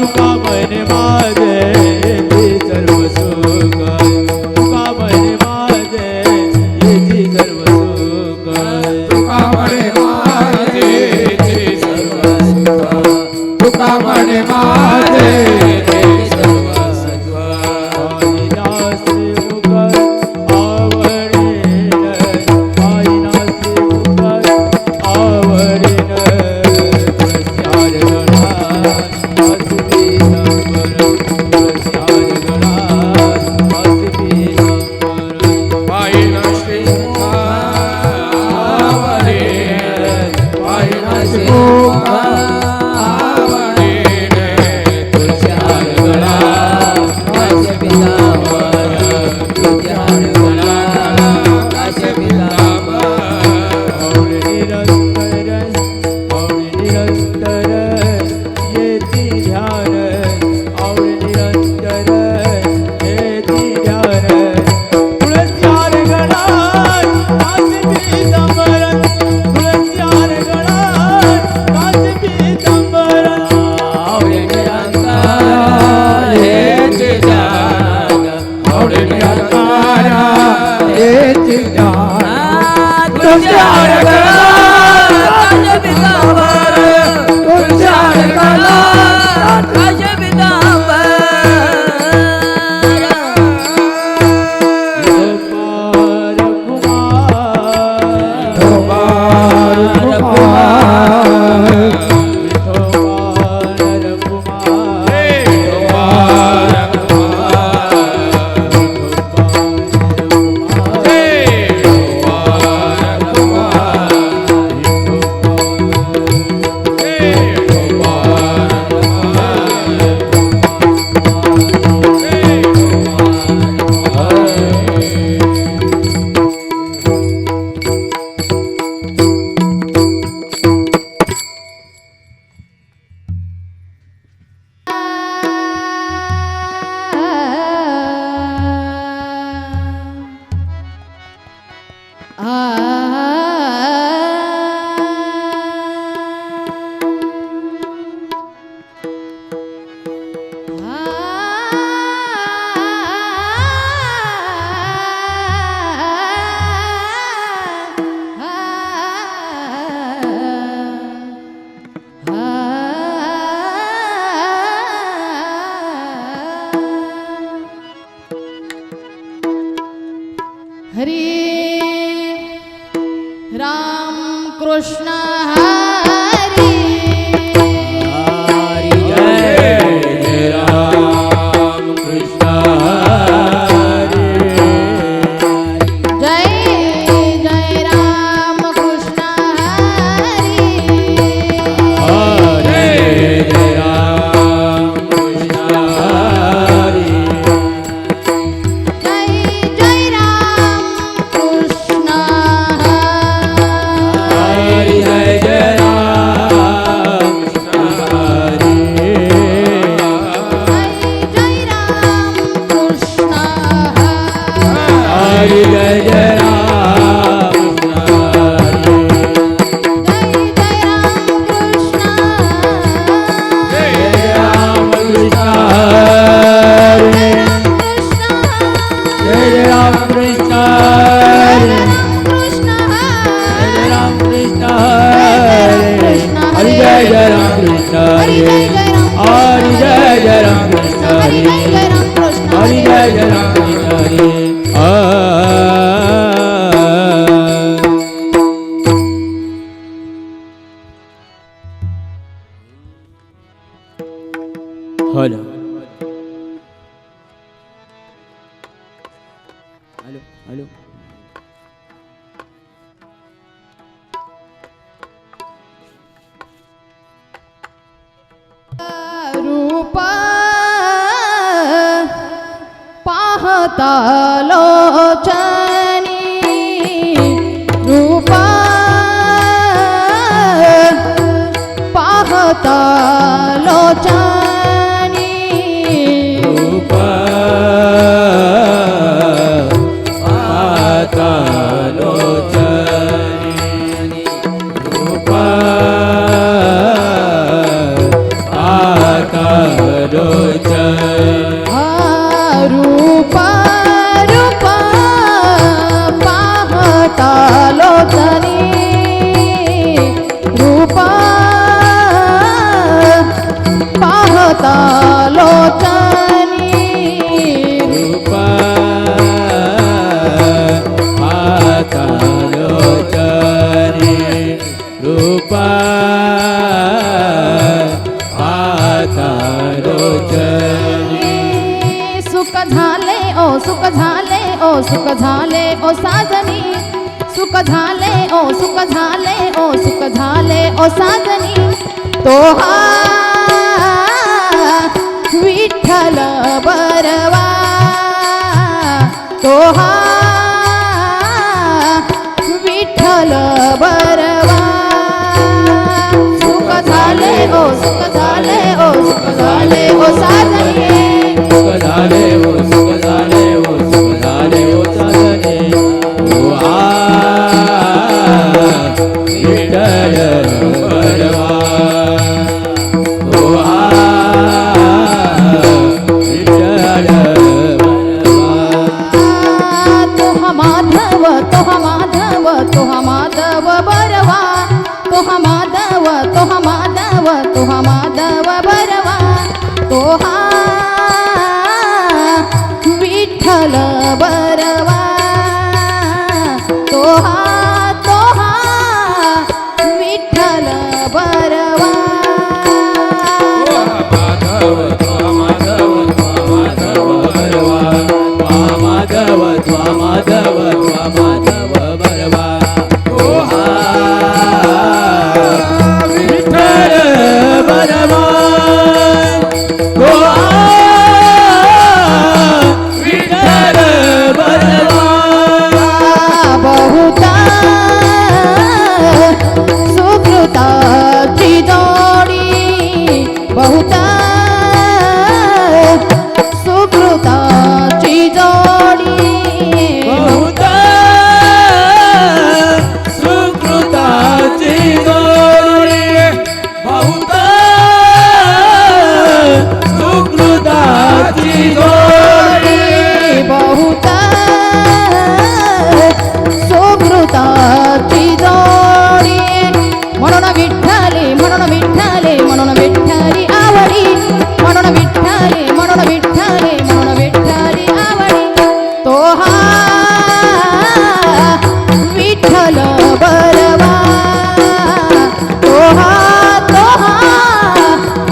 तुका म्हणे माझे येती सर्व सुख तुका म्हणे माझे येती सर्व सुख तुका म्हणे माझे येती सर्व सुख तुका म्हणे माझे येती सर्व सुख आईनासे मुख आवडीन आईनासे मुख आवडीन तुळस्यार गणात वासुकी नंबर तुळस्यार गणात वासुकी नंबर पायीना श्रीमुख आवडीन पायीना श्रीमुख आवडीन तुळस्यार गणात वास्य पितांबर तुळस्यार गणात वास्य पितांबर आवडी निरंतर येती ध्यान आवडी निरंतर येती ध्यान तुळस्यार गणात वास्य पितांबर तुळस्यार गणात वास्य पितांबर आवडे निरंकार येते ध्यान आवडे निरंकार येते ध्यान तुळस्यार गणात पितांबर तुळस्यार गणात पितांबर कुमार हरे राम कृष्ण हरे जय राम कृष्ण हरे जय जय राम कृष्ण हरे हरे जय राम कृष्ण हरे जय जय राम कृष्ण हरे जय जय राम कृष्ण हरे जय जय राम कृष्ण जय राम कृष्ण जय राम कृष्ण जय राम कृष्ण हरे जय जय राम कृष्ण हरे हरे जय जय राम कृष्ण हरे हरे जय जय राम कृष्ण हरे हेलो हेलो हेलो रूप पाहता लोचनी रूप पाहता लोचनी रूप आता लोचनी रूप आता सुख झाले ओ सुख झाले ओ साजनी सुख झाले ओ सुख झाले ओ सुख झाले ओ साजनी तो हा विठ्ठल बरवा तो हा विठ्ठल बरवा सुख झाले ओ सुख झाले ओ सुख झाले ओ साजनी सुख झाले ओ सुख झाले ओ सुख झाले ओ साजने ओ आ विठ्ठल बरवा ओ आ विठ्ठल बरवा तोहा माधव तोहा माधव तोहा माधव बरवा तोहा माधव तोहा माधव तोहा माधव बरवा तोहा विठ्ठल बरवा तोहा तोहा विठ्ठल बरवा माधव माधव माधव बरवा माधव माधव माधव बरवा ओ हा विठ्ठल बरवा ओ हा विठ्ठल बरवा बहुता सुकृताची जोडी बहुता सुकृताची जोडी बहुता सुकृताची जोडी बहुता सुकृताची जोडी बहुता सुकृताची जोडी म्हणून विठ्ठली म्हणून विठ्ठली म्हणून विठ्ठली आवडी म्हणून विठ्ठली म्हणून विठ्ठली म्हणून विठ्ठली आवडी तो हा विठ्ठल बरवा तो हा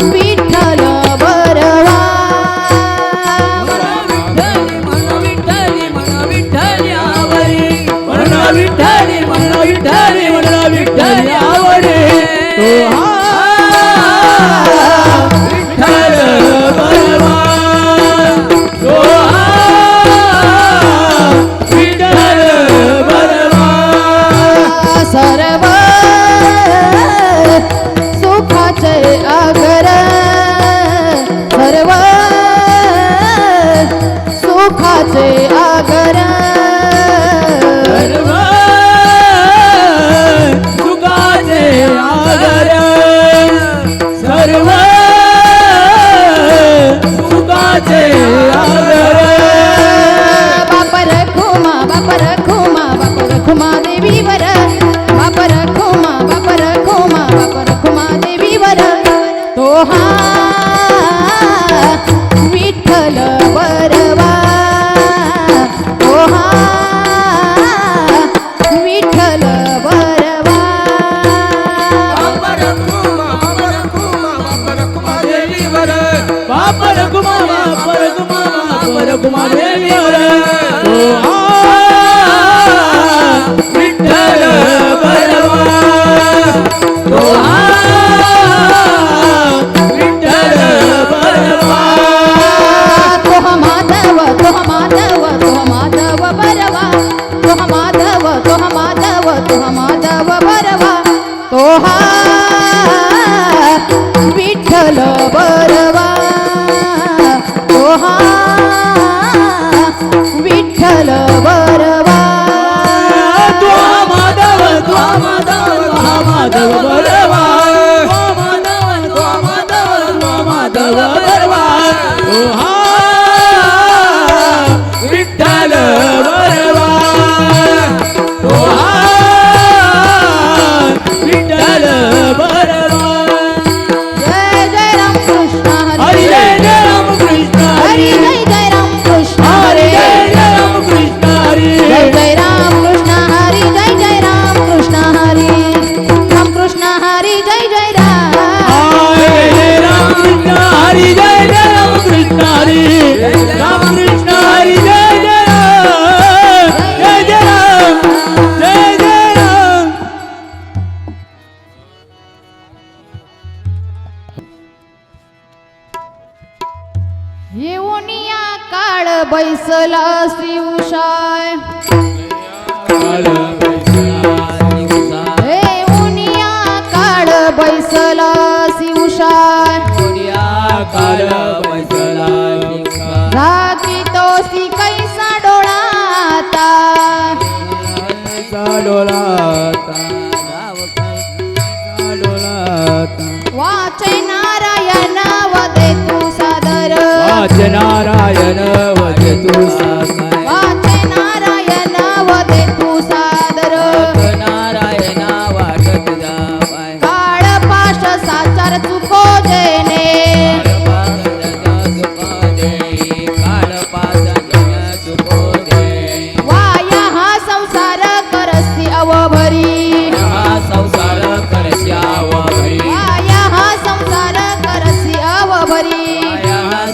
विठ्ठल बरवा विठ्ठली म्हणा विठ्ठली म्हणा विठ्ठली आवडे तो हा विठ्ठल बरवा तो हा विठ्ठल बरवा सर्व सुखाचे आगर सर्व सुखाचे आगर सर्व सुखाचे आगर सर्व सुखाचे आगर बापर खुमा बापर खुमा बापर खुमा देवीवर बापर खुमा बापर खुमा बापर खुमा देवीवर तो हा विठ्ठल बरवा तो हा विठ्ठल बरवा बापर कुमा देवीवर बापर कुमा देवीवर तो हा विठ्ठल बरवा तो हा विठ्ठल बरवा तोहा माधव तोहा माधव तोहा माधव बरवा तोहा माधव तोहा माधव तोहा माधव बरवा तोहा विठ्ठल बरवा तोहा श्री उषाय काळ बैसला हे उनिया काळ बैसला श्री उषाय काळ बैसला झाकी तोसी कैसा डोळाता डोलाता वाचे नारायण वदे तू सादर वाच नारायण वदे तू सादर वाचे नारायण वदे तू सादर नारायणा वाटत जावाय काळ पाश साचार चुको जेने वाया हा संसार करसी अवभरी संसार करश्यावरी वाया हा संसार करसी अवभरी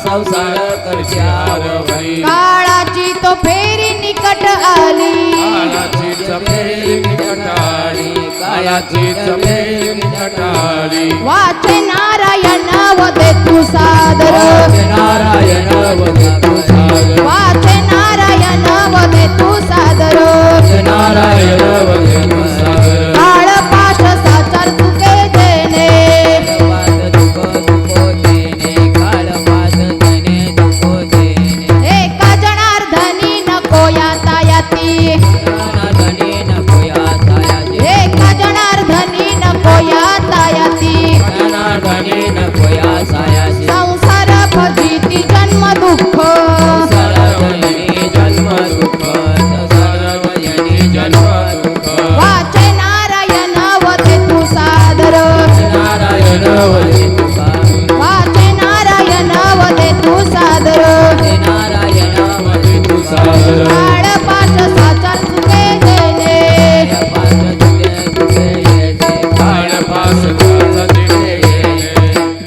संसार करश्यावरी काळाची तो फेरी निकट आली कायाची चमेली निकटाळी कायाची चमेली निकटाळी वाचे नारायण वदे तू सादर नारायण वदे तू सादर वाचे नारायण वदे तू सादर नारायण वदे तू सादर काळ पाश साचार चुके जेने एका जनार्दनी नको याता याती एका जनार्दनी नको याता याती संसार फजिती जन्म दुःख वाचे नारायण वदे तू सादर नारायण वदे तू वाचे नारायण वदे तू सादर तू सादर काळ पाश साचार चुके जेने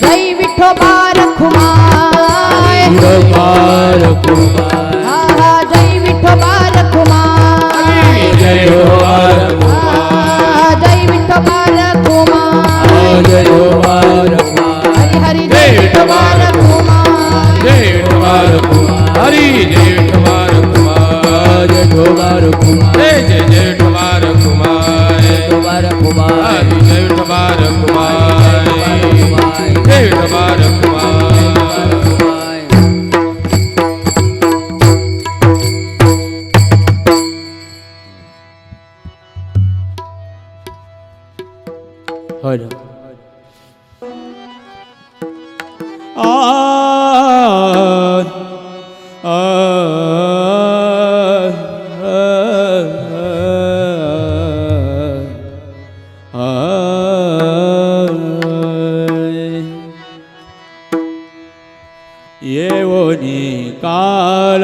जय विठोबा रखुमाय विठोबार कुमार हा हा जय विठोबा रखुमाय जय होवार हा, जय विठोबा रखुमाय जय होवार हरी हरी जय विठोबा रखुमाय जय होवार हरी जय होवार जय होवार जय जय जय ठवार कुमार हरि जय ठवार कुमार जय ठवार कुमार हर येवोनी काळ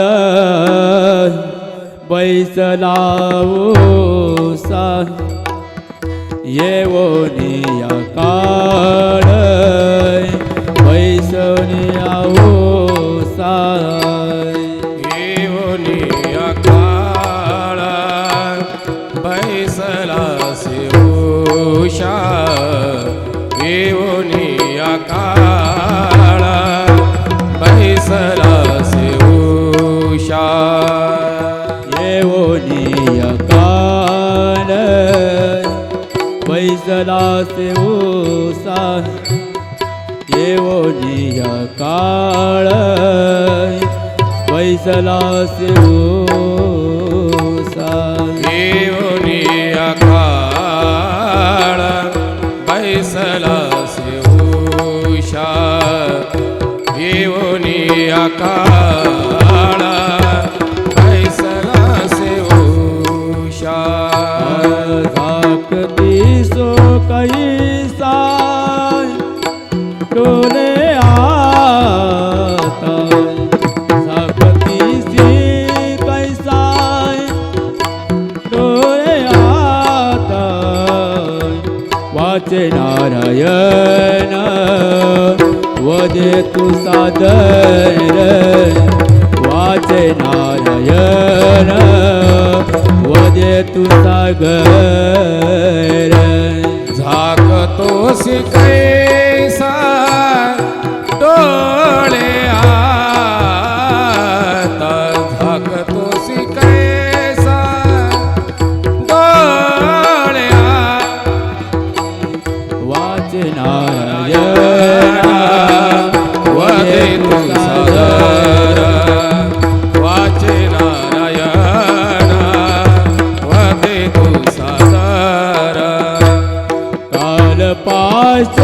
बैसलावो सा येवोनिया काळ बैसनियावो साय येवनिया काळ बैसला से उषा येवनिया काळ बैसला से उषा येवोनिया काळ बैसला से उषा येवोनिया काळ बैसला से उषा येवनिया काळ बैसला से उषा येवनिया काळ बैसला से उषा झाकती सो कैसा डोले आता झाकती सी कैसा डोले आता वाचे नारायण वदे तू सादर वाचे नारायण वदे तू सागर झाकतोसी कैसा डोळे आता झाकतोसी खुशी कैसा डोळ्या वाचनारायणा वदे तू सादर वाचे नारायण वदे तू सादर कालपाश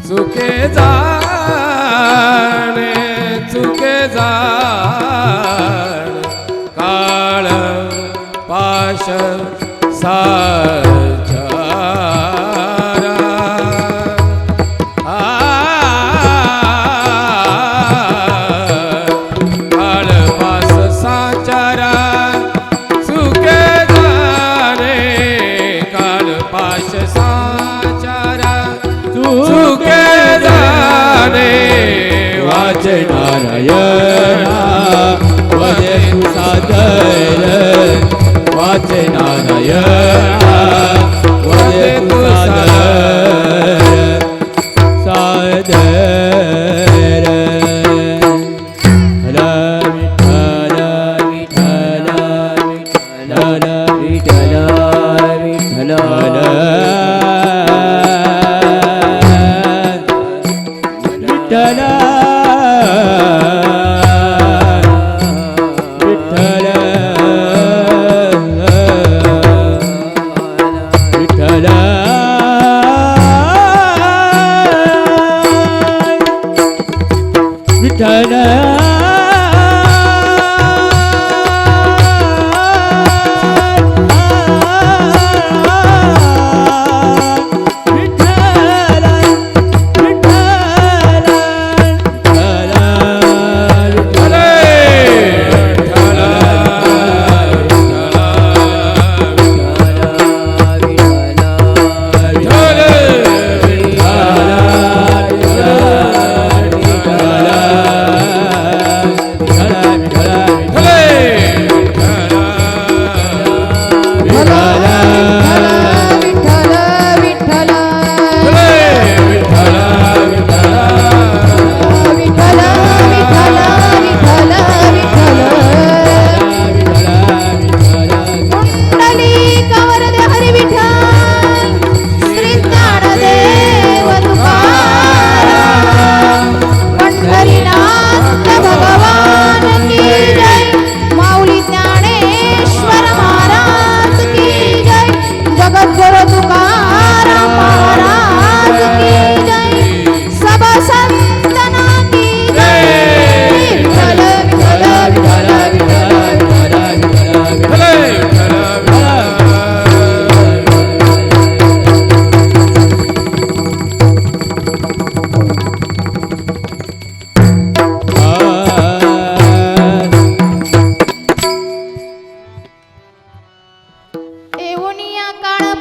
चुके जाणे चुके जाण काळ पाश साचारा काळ पास साचारा चुके जाणे काळ पाश साचारा चुके जाणे वाचे नारायणा वदे तू सादर वाचे नारायणा वदे तू सादर सादर विठ्ठल विठ्ठल विठ्ठल विठ्ठल विठ्ठल विठ्ठल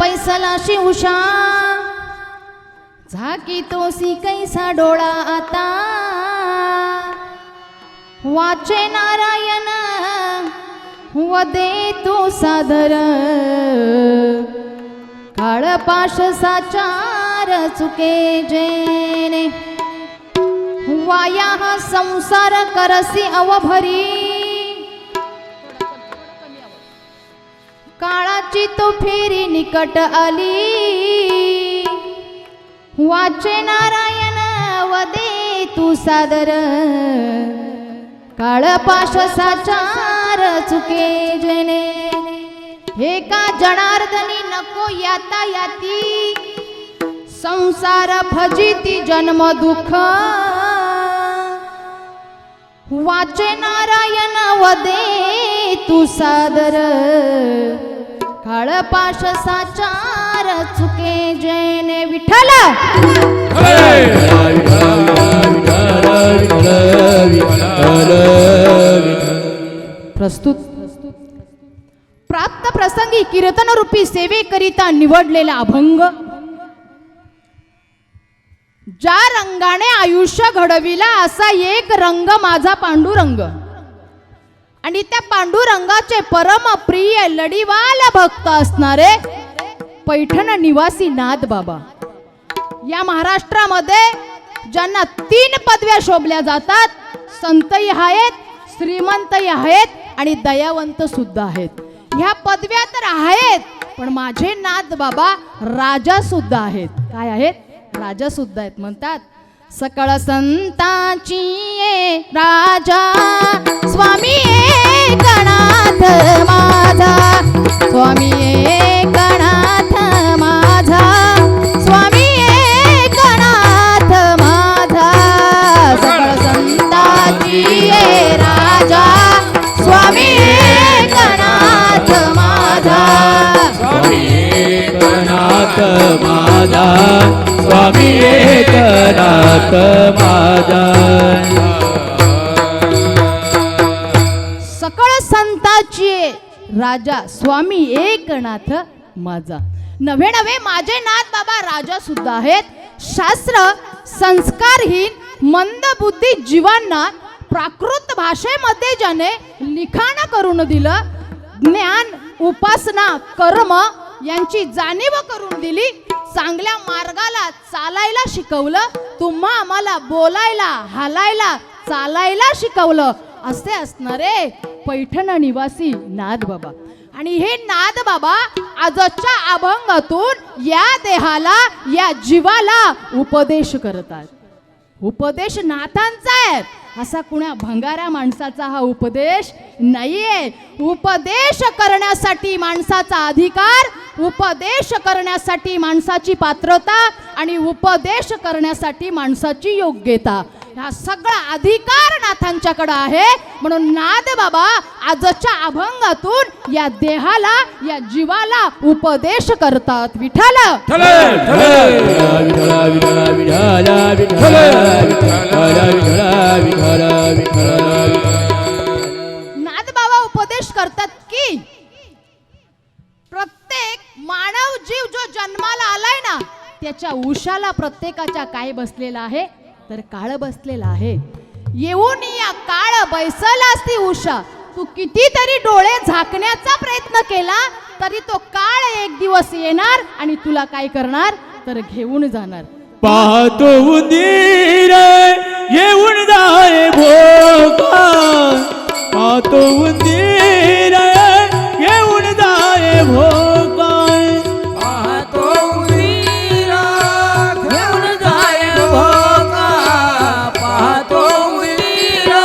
बैसलाशी उषा झाकी तोसी कैसा डोळा आता वाचे नारायण वदे तू सादर काळपाश साचार चुके जेने वाया हा संसार करसी अवभरी काळाची तो फेरी निकट आली वाचे नारायण वदे तू सादर काळपाश साचार चुके जेने हे का जनार्दनी नको याता याती संसार फजिती जन्म दुःख वाचे नारायण वदे तू सादर काळपाश साचार चुके जेने विठ्ठल प्रस्तुत प्राप्त प्रसंगी कीर्तन रूपी सेवेकरिता निवडलेला अभंग ज्या रंगाने आयुष्य घडविला असा एक रंग माझा पांडुरंग आणि त्या पांडुरंगाचे परम प्रिय लढीवाल भक्त असणारे पैठण निवासी नाथ बाबा या महाराष्ट्रामध्ये ज्यांना 3 पदव्या शोभल्या जातात संतही आहेत श्रीमंतही आहेत आणि दयावंत सुद्धा आहेत ह्या पदव्या तर आहेत पण माझे नाथ बाबा राजा सुद्धा आहेत काय आहेत राजा सुद्धा आहेत म्हणतात सकळ संतांची ये राजा स्वामी एकनाथ माझा स्वामी एकनाथ माझा स्वामी एकनाथ माझा सकळ संतांची ये राजा स्वामी एकनाथ माझा स्वामी एकनाथ माझा स्वामी एकनाथ माझा सकळ संतांचे राजा स्वामी एकनाथ माझा नवे नवे माझे नाथ बाबा राजा सुद्धा आहेत शास्त्र संस्कारहीन मंदबुद्धी जीवांना प्राकृत भाषेमध्ये ज्याने लिखाण करून दिलं ज्ञान उपासना कर्म यांची जाणीव करून दिली चांगल्या मार्गाला चालायला शिकवलं तुम्हा आम्हाला बोलायला हालायला चालायला शिकवलं असे असणारे पैठण निवासी नाथ बाबा आणि हे नाथ बाबा आजच्या अभंगातून या देहाला या जीवाला उपदेश करतात उपदेश नाथांचा आहे असा कुणा भंगारा माणसाचा हा उपदेश नाहीये उपदेश करण्यासाठी माणसाचा अधिकार उपदेश करण्यासाठी माणसाची पात्रता आणि उपदेश करण्यासाठी माणसाची योग्यता हा सगळा अधिकार नाथांच्याकडे आहे म्हणून नाथ बाबा आजच्या अभंगातून या देहाला या जीवाला उपदेश करतात विठ्ठल नाथ बाबा उपदेश करतात की प्रत्येक मानव जीव जो जन्माला आलाय ना त्याच्या उशाला प्रत्येकाच्या काय बसलेला आहे तर काळ बसलेला आहे येऊन या काळ बैसला असती उषा तू कितीतरी डोळे झाकण्याचा प्रयत्न केला तरी तो काळ एक दिवस येणार आणि तुला काय करणार तर घेऊन जाणार पाहतो उंदीर येऊन जाय भोका पाहतो उंदीर येऊन जाय भोका पाहतो उंदीरा घेऊन जाय भोका पाहतो उंदीरा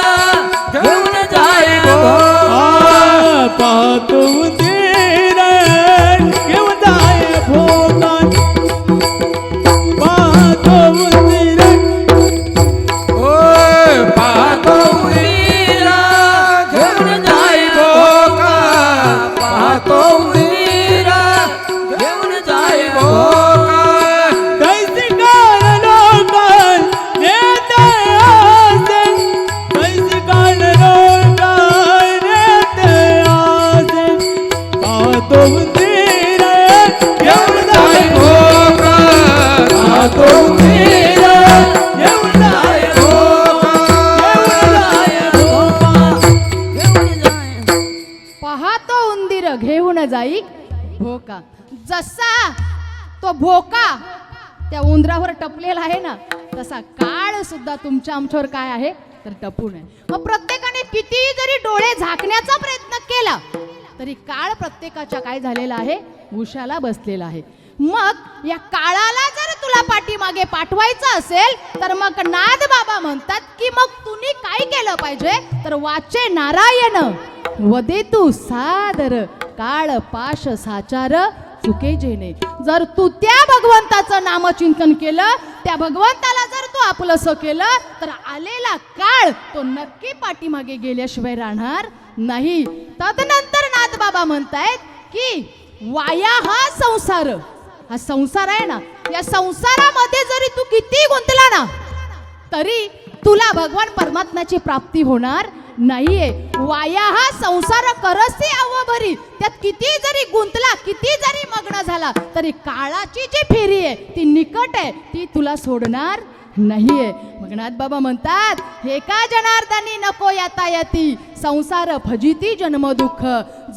घेऊन जाय भोका पाहतो उंदीर येऊन जाय भोका पाहतो उंदीर ओय पाहतो उंदीरा घेऊन जाय भोका पाहतो उंदीरा घेऊन जाय भोका कैसी काळ लोकं नेते आसे कैसी काळ लोकं नेते आसे पाहतो उंदीर येऊन तो उंदीर घेऊन जाई भोका. जसा तो भोका त्या उंदरावर टपलेला आहे ना, तसा काळ सुद्धा तुमच्या आमच्यावर काय आहे तर टपून आहे. मग प्रत्येकाने किती जरी डोळे झाकण्याचा प्रयत्न केला तरी काळ प्रत्येकाच्या काय झालेला आहे, उशाला बसलेला आहे. मग या काळाला जर तुला पाठीमागे पाठवायचं असेल तर मग नाद बाबा म्हणतात की मग तुम्ही काय केलं पाहिजे तर वाचे नारायण वदे तू सादर काळ पाश साचार चुके जेणे. जर तू त्या भगवंताचं नामचिंतन केलं, त्या भगवंताला जर तू आपलंसं केलं तर आलेला काळ तो नक्की पाठीमागे गेल्याशिवाय राहणार नाही. तदनंतर नाथ बाबा म्हणतायत की वाया हा संसार आहे ना, या संसारामध्ये जरी तू किती गुंतला ना तरी तुला भगवान परमात्म्याची प्राप्ती होणार नाहीये. वाया हा संसार करसी अवभरी, त्यात किती जरी गुंतला, किती जरी मग्न झाला तरी काळाची जी फेरी आहे ती निकट आहे, ती तुला सोडणार नाहीये. मग नाथ बाबा म्हणतात हे का जनार्दनी नको यातायती संसार फजिती जन्म दुःख.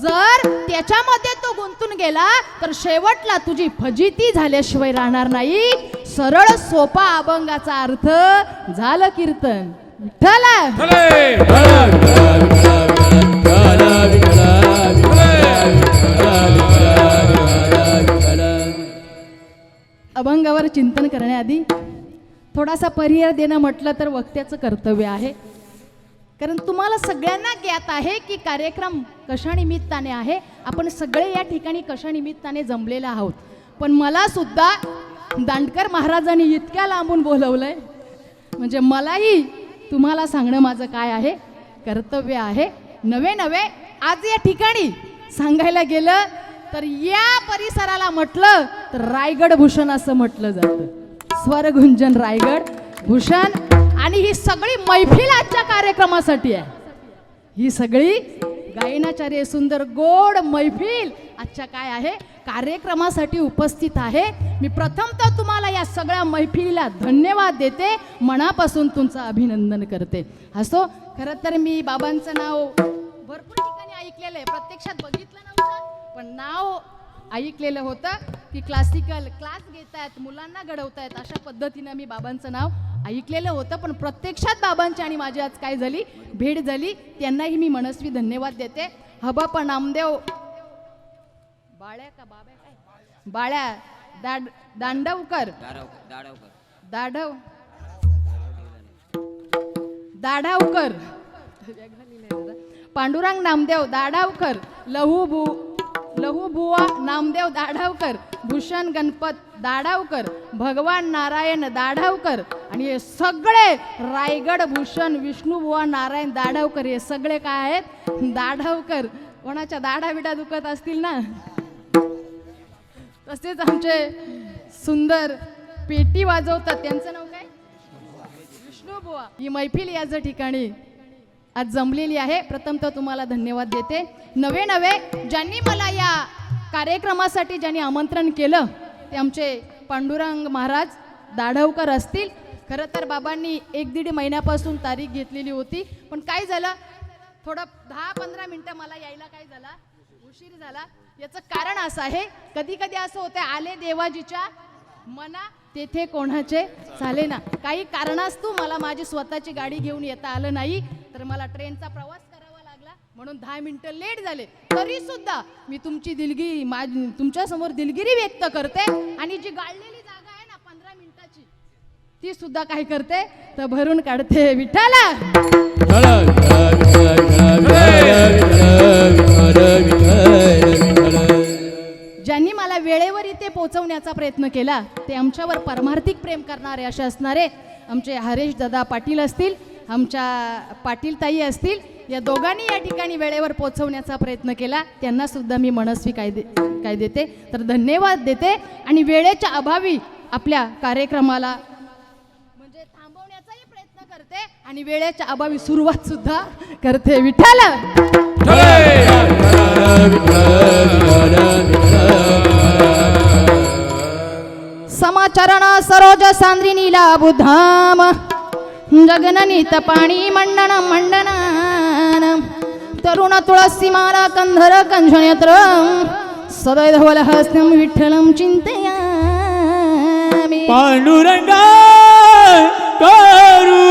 जर त्याच्यामध्ये तो गुंतून गेला तर शेवटला तुझी फजिती झाल्याशिवाय राहणार नाही. सरळ सोपा अभंगाचा अर्थ झालं कीर्तन विठ्ठला. अभंगावर चिंतन करण्याआधी थोडासा पर्याय देणं म्हटलं तर वक्त्याचं कर्तव्य आहे. कारण तुम्हाला सगळ्यांना ज्ञात आहे की कार्यक्रम कशा निमित्ताने आहे, आपण सगळे या ठिकाणी कशा निमित्ताने जमलेले आहोत. पण मला सुद्धा दांडकर महाराजांनी इतक्या लांबून बोलवलंय म्हणजे मलाही तुम्हाला सांगणं माझं काय आहे कर्तव्य आहे. नवे आज या ठिकाणी सांगायला गेलं तर या परिसराला म्हटलं तर रायगड भूषण असं म्हटलं जातं. स्वरगुंजन रायगड भूषण. आणि ही सगळी मैफिल आजच्या कार्यक्रमासाठी आहे. ही सगळी गायनाचार्य सुंदर गोड मैफिल आजच्या काय आहे कार्यक्रमासाठी उपस्थित आहे. मी प्रथमतः तुम्हाला या सगळ्या मैफिलीला धन्यवाद देते, मनापासून तुमचं अभिनंदन करते. असो, खरं तर मी बाबांचं नाव भरपूर ठिकाणी ऐकलेलं आहे, प्रत्यक्षात बघितलं नव्हतं पण नाव ऐकलेलं होतं की क्लासिकल क्लास घेत आहेत, मुलांना घडवतायत, अशा पद्धतीनं मी बाबांचं नाव ऐकलेलं होतं. पण प्रत्यक्षात बाबांची आणि माझी आज काय झाली भेट झाली, त्यांनाही मी मनस्वी धन्यवाद देते. हबाप नामदेव बाळ्या का बाब्या काय बाळ्या दांडवकर दाढावकर पांडुरंग नामदेव दाढावकर, लहू बुवा नामदेव दाढावकर, भूषण गणपत दाढावकर, भगवान नारायण दाढावकर आणि हे सगळे रायगड भूषण विष्णुबुवा नारायण दाढावकर हे सगळे काय आहेत दाढावकर. कोणाच्या दाढा बिडा दुखत असतील ना, तसेच आमचे सुंदर पेटी वाजवतात त्यांचं नाव काय विष्णुबुवा. ही मैफिल याच ठिकाणी आज जमलेली आहे. प्रथमतः तुम्हाला धन्यवाद देते. नवे ज्यांनी मला या कार्यक्रमासाठी ज्यांनी आमंत्रण केलं ते आमचे पांडुरंग महाराज दाढवकर असतील. खरं तर बाबांनी 1-1.5 महिन्यापासून तारीख घेतलेली होती, पण काय झालं थोडं 10-15 मिनटं मला यायला काय झाला उशीर झाला. याचं कारण असं आहे, कधी कधी असं होतं आले देवाजीच्या मना तेथे कोणाचे चाले ना. काही कारणास्तव मला माझी स्वतःची गाडी घेऊन येता आलं नाही, तर मला ट्रेनचा प्रवास करावा लागला, म्हणून 10 मिनिटं लेट झाले. तरी सुद्धा मी तुमची तुमच्या समोर दिलगिरी व्यक्त करते आणि जी गाळलेली जागा आहे ना 15 मिनिटाची ती सुद्धा काय करते तर भरून काढते. विठ्ठला ज्यांनी मला वेळेवर इथे पोहोचवण्याचा प्रयत्न केला ते आमच्यावर परमार्थिक प्रेम करणारे असे असणारे आमचे हरेश दादा पाटील असतील, आमच्या पाटील ताई असतील, या दोघांनी या ठिकाणी वेळेवर पोहोचवण्याचा प्रयत्न केला. त्यांना सुद्धा मी मनस्वी काय देते तर धन्यवाद देते. आणि वेळेच्या अभावी आपल्या कार्यक्रमाला म्हणजे थांबवण्याचाही प्रयत्न करते आणि वेळेच्या अभावी सुरुवात सुद्धा करते. विठ्ठल समाचरण सरोज सांद्रिनीला बुधाम जगननीत पाणी मंडन तरुण तुळसी माला कंधर कंझनेत्र सदैधवल हस्तं विठ्ठलं चिंतयामि पांडुरंगा करू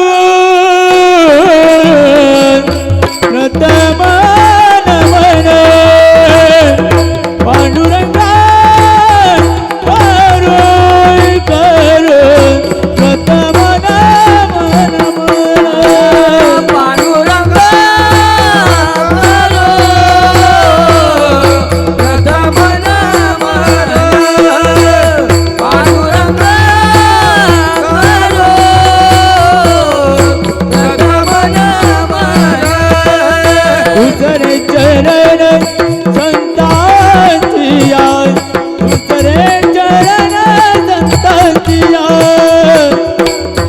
प्रतमान मन पांडुरंगा करू प्रतमान मन पांडुरंग प्रथमन मन पांडुरंग प्रथमन मन उतरे चरण संतांची आज उतरे चरण संतांची आज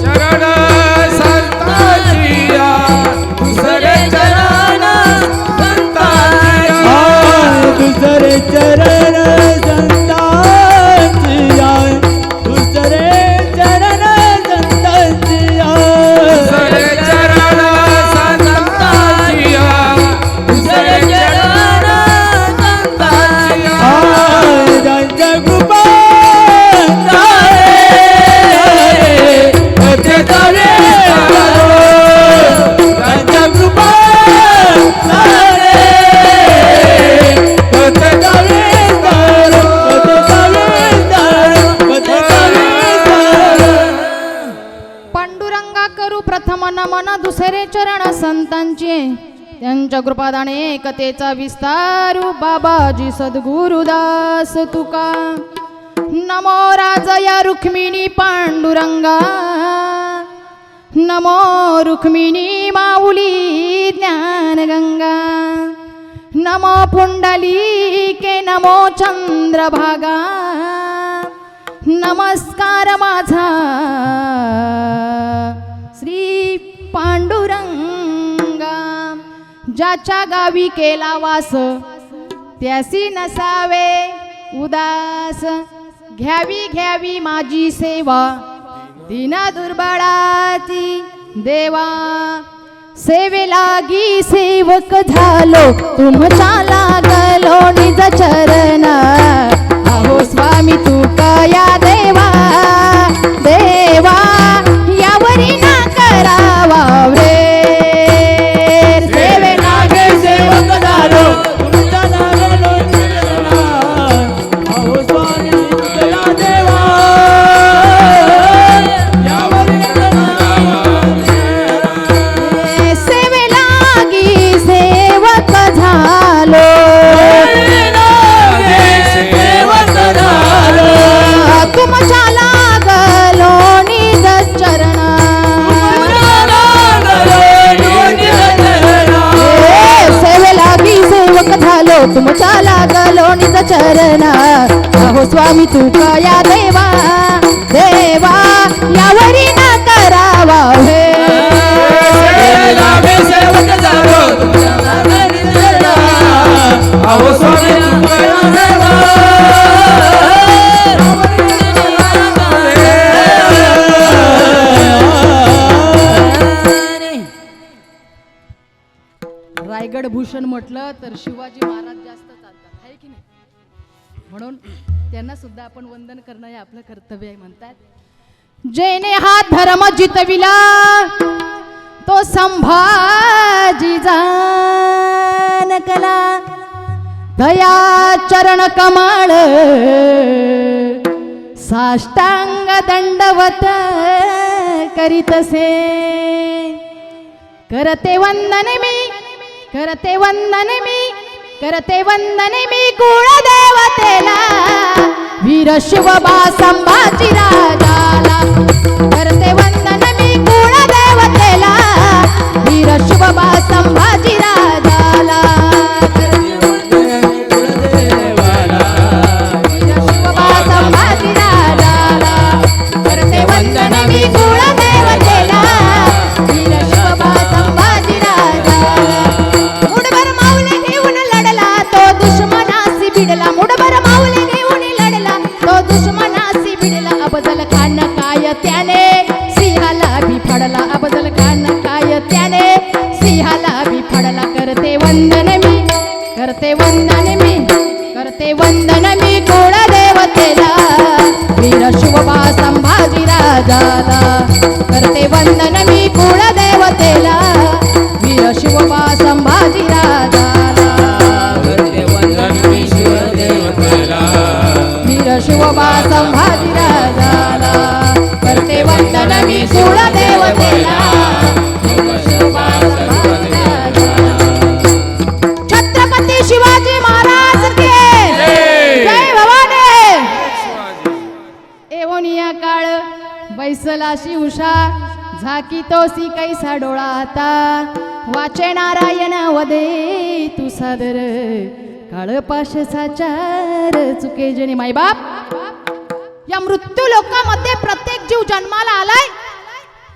चरण संतांचिया दुसरे चरण संतांचिया दुसरे चरण संतांची आज दुसरे चरण संतांची आज दुसरे चरण संतांचिया दुसरे चरण संतांचिया त्यांच्या कृपा ते तारे त्यांच्या कृपा पांडुरंगा करू प्रथम नमन दुसरे चरण संतांचे त्यांच्या कृपादाने एकतेचा विस्तारू बाबाजी सद्गुरुदास तुका नमो राजया रुक्मिणी पांडुरंगा नमो रुक्मिणी माऊली ज्ञानगंगा नमो पुंडलिके नमो चंद्रभागा नमस्कार माझा श्री पांडुरंगा ज्याच्या गावी केला वास त्यासी नसावे उदास घ्यावी घ्यावी माझी सेवा दीना दुर्बळाची देवा सेवे लागी सेवक झालो तुमचा लागलो निज चरण अहो स्वामी तू कया देवा देवा यावरी ना करावा व्रेर सेवे लागे सेवक झालो तुमचा लागलो अहो स्वामी तुझ्या देवा सेवे लागी सेवक झालो तुमच्या लागलो निज चरण सेवे लागी सेवक झालो तुमच्या लागलो निज चरण अहो स्वामी तू कया देवा देवा यावरी ना करावा हे सेवक झालो अहो स्वामी रायगड भूषण म्हटलं तर शिवाजी महाराज जास्त चालतात आहे की नाही म्हणून त्यांना सुद्धा आपण वंदन करणं हे आपलं कर्तव्य आहे म्हणतात जेने हा धर्म जितविला तो संभाजी जानकला दया चरण कमळ साष्टांग दंडवत करीतसे करते वंदन मी करते वंदन मी करते वंदन मी कुळदेवतेला वीर शिवबा संभाजी राजाला करते वंदन मी कुळदेवतेला वीर शिवबा संभाजी राजाला वीर शिवबा संभाजी राजाला करते वंदन मी कुळदेवतेला वीर शिवबा संभाजी राजाला मुठभर माऊली घेऊन लढला तो दुश्मनासी भिडला मुठभर माऊली घेऊन लढला तो दुश्मनासी भिडला अबदल खान काय त्याने सिंहाला भी फडला अबदल खान काय त्याने सिंहाला भी फडला करते वंदन मी करते वंदन मी कुळदेवतेला वीर शिवबा संभाजी राजाला करते वंदन मी कुळदेवतेला वीर शिवबा संभाजी राजाला करते वंदन मी शिवदेवतेला वीर शिवबा संभाजी राजाला करते वंदन मी कुळदेवतेला वीर शिवबा संभाजी राजाला. छत्रपती शिवाजी महाराज के जय भवानी. एवोनिया काळ बैसलाशी उषा झाकी तोसी कैसा डोळा आता वाचे नारायण वदे तू सादर काळ पाशसाचार चुके जनी. मायबाप, या मृत्यू लोकामध्ये प्रत्येक जीव जन्माला आलाय,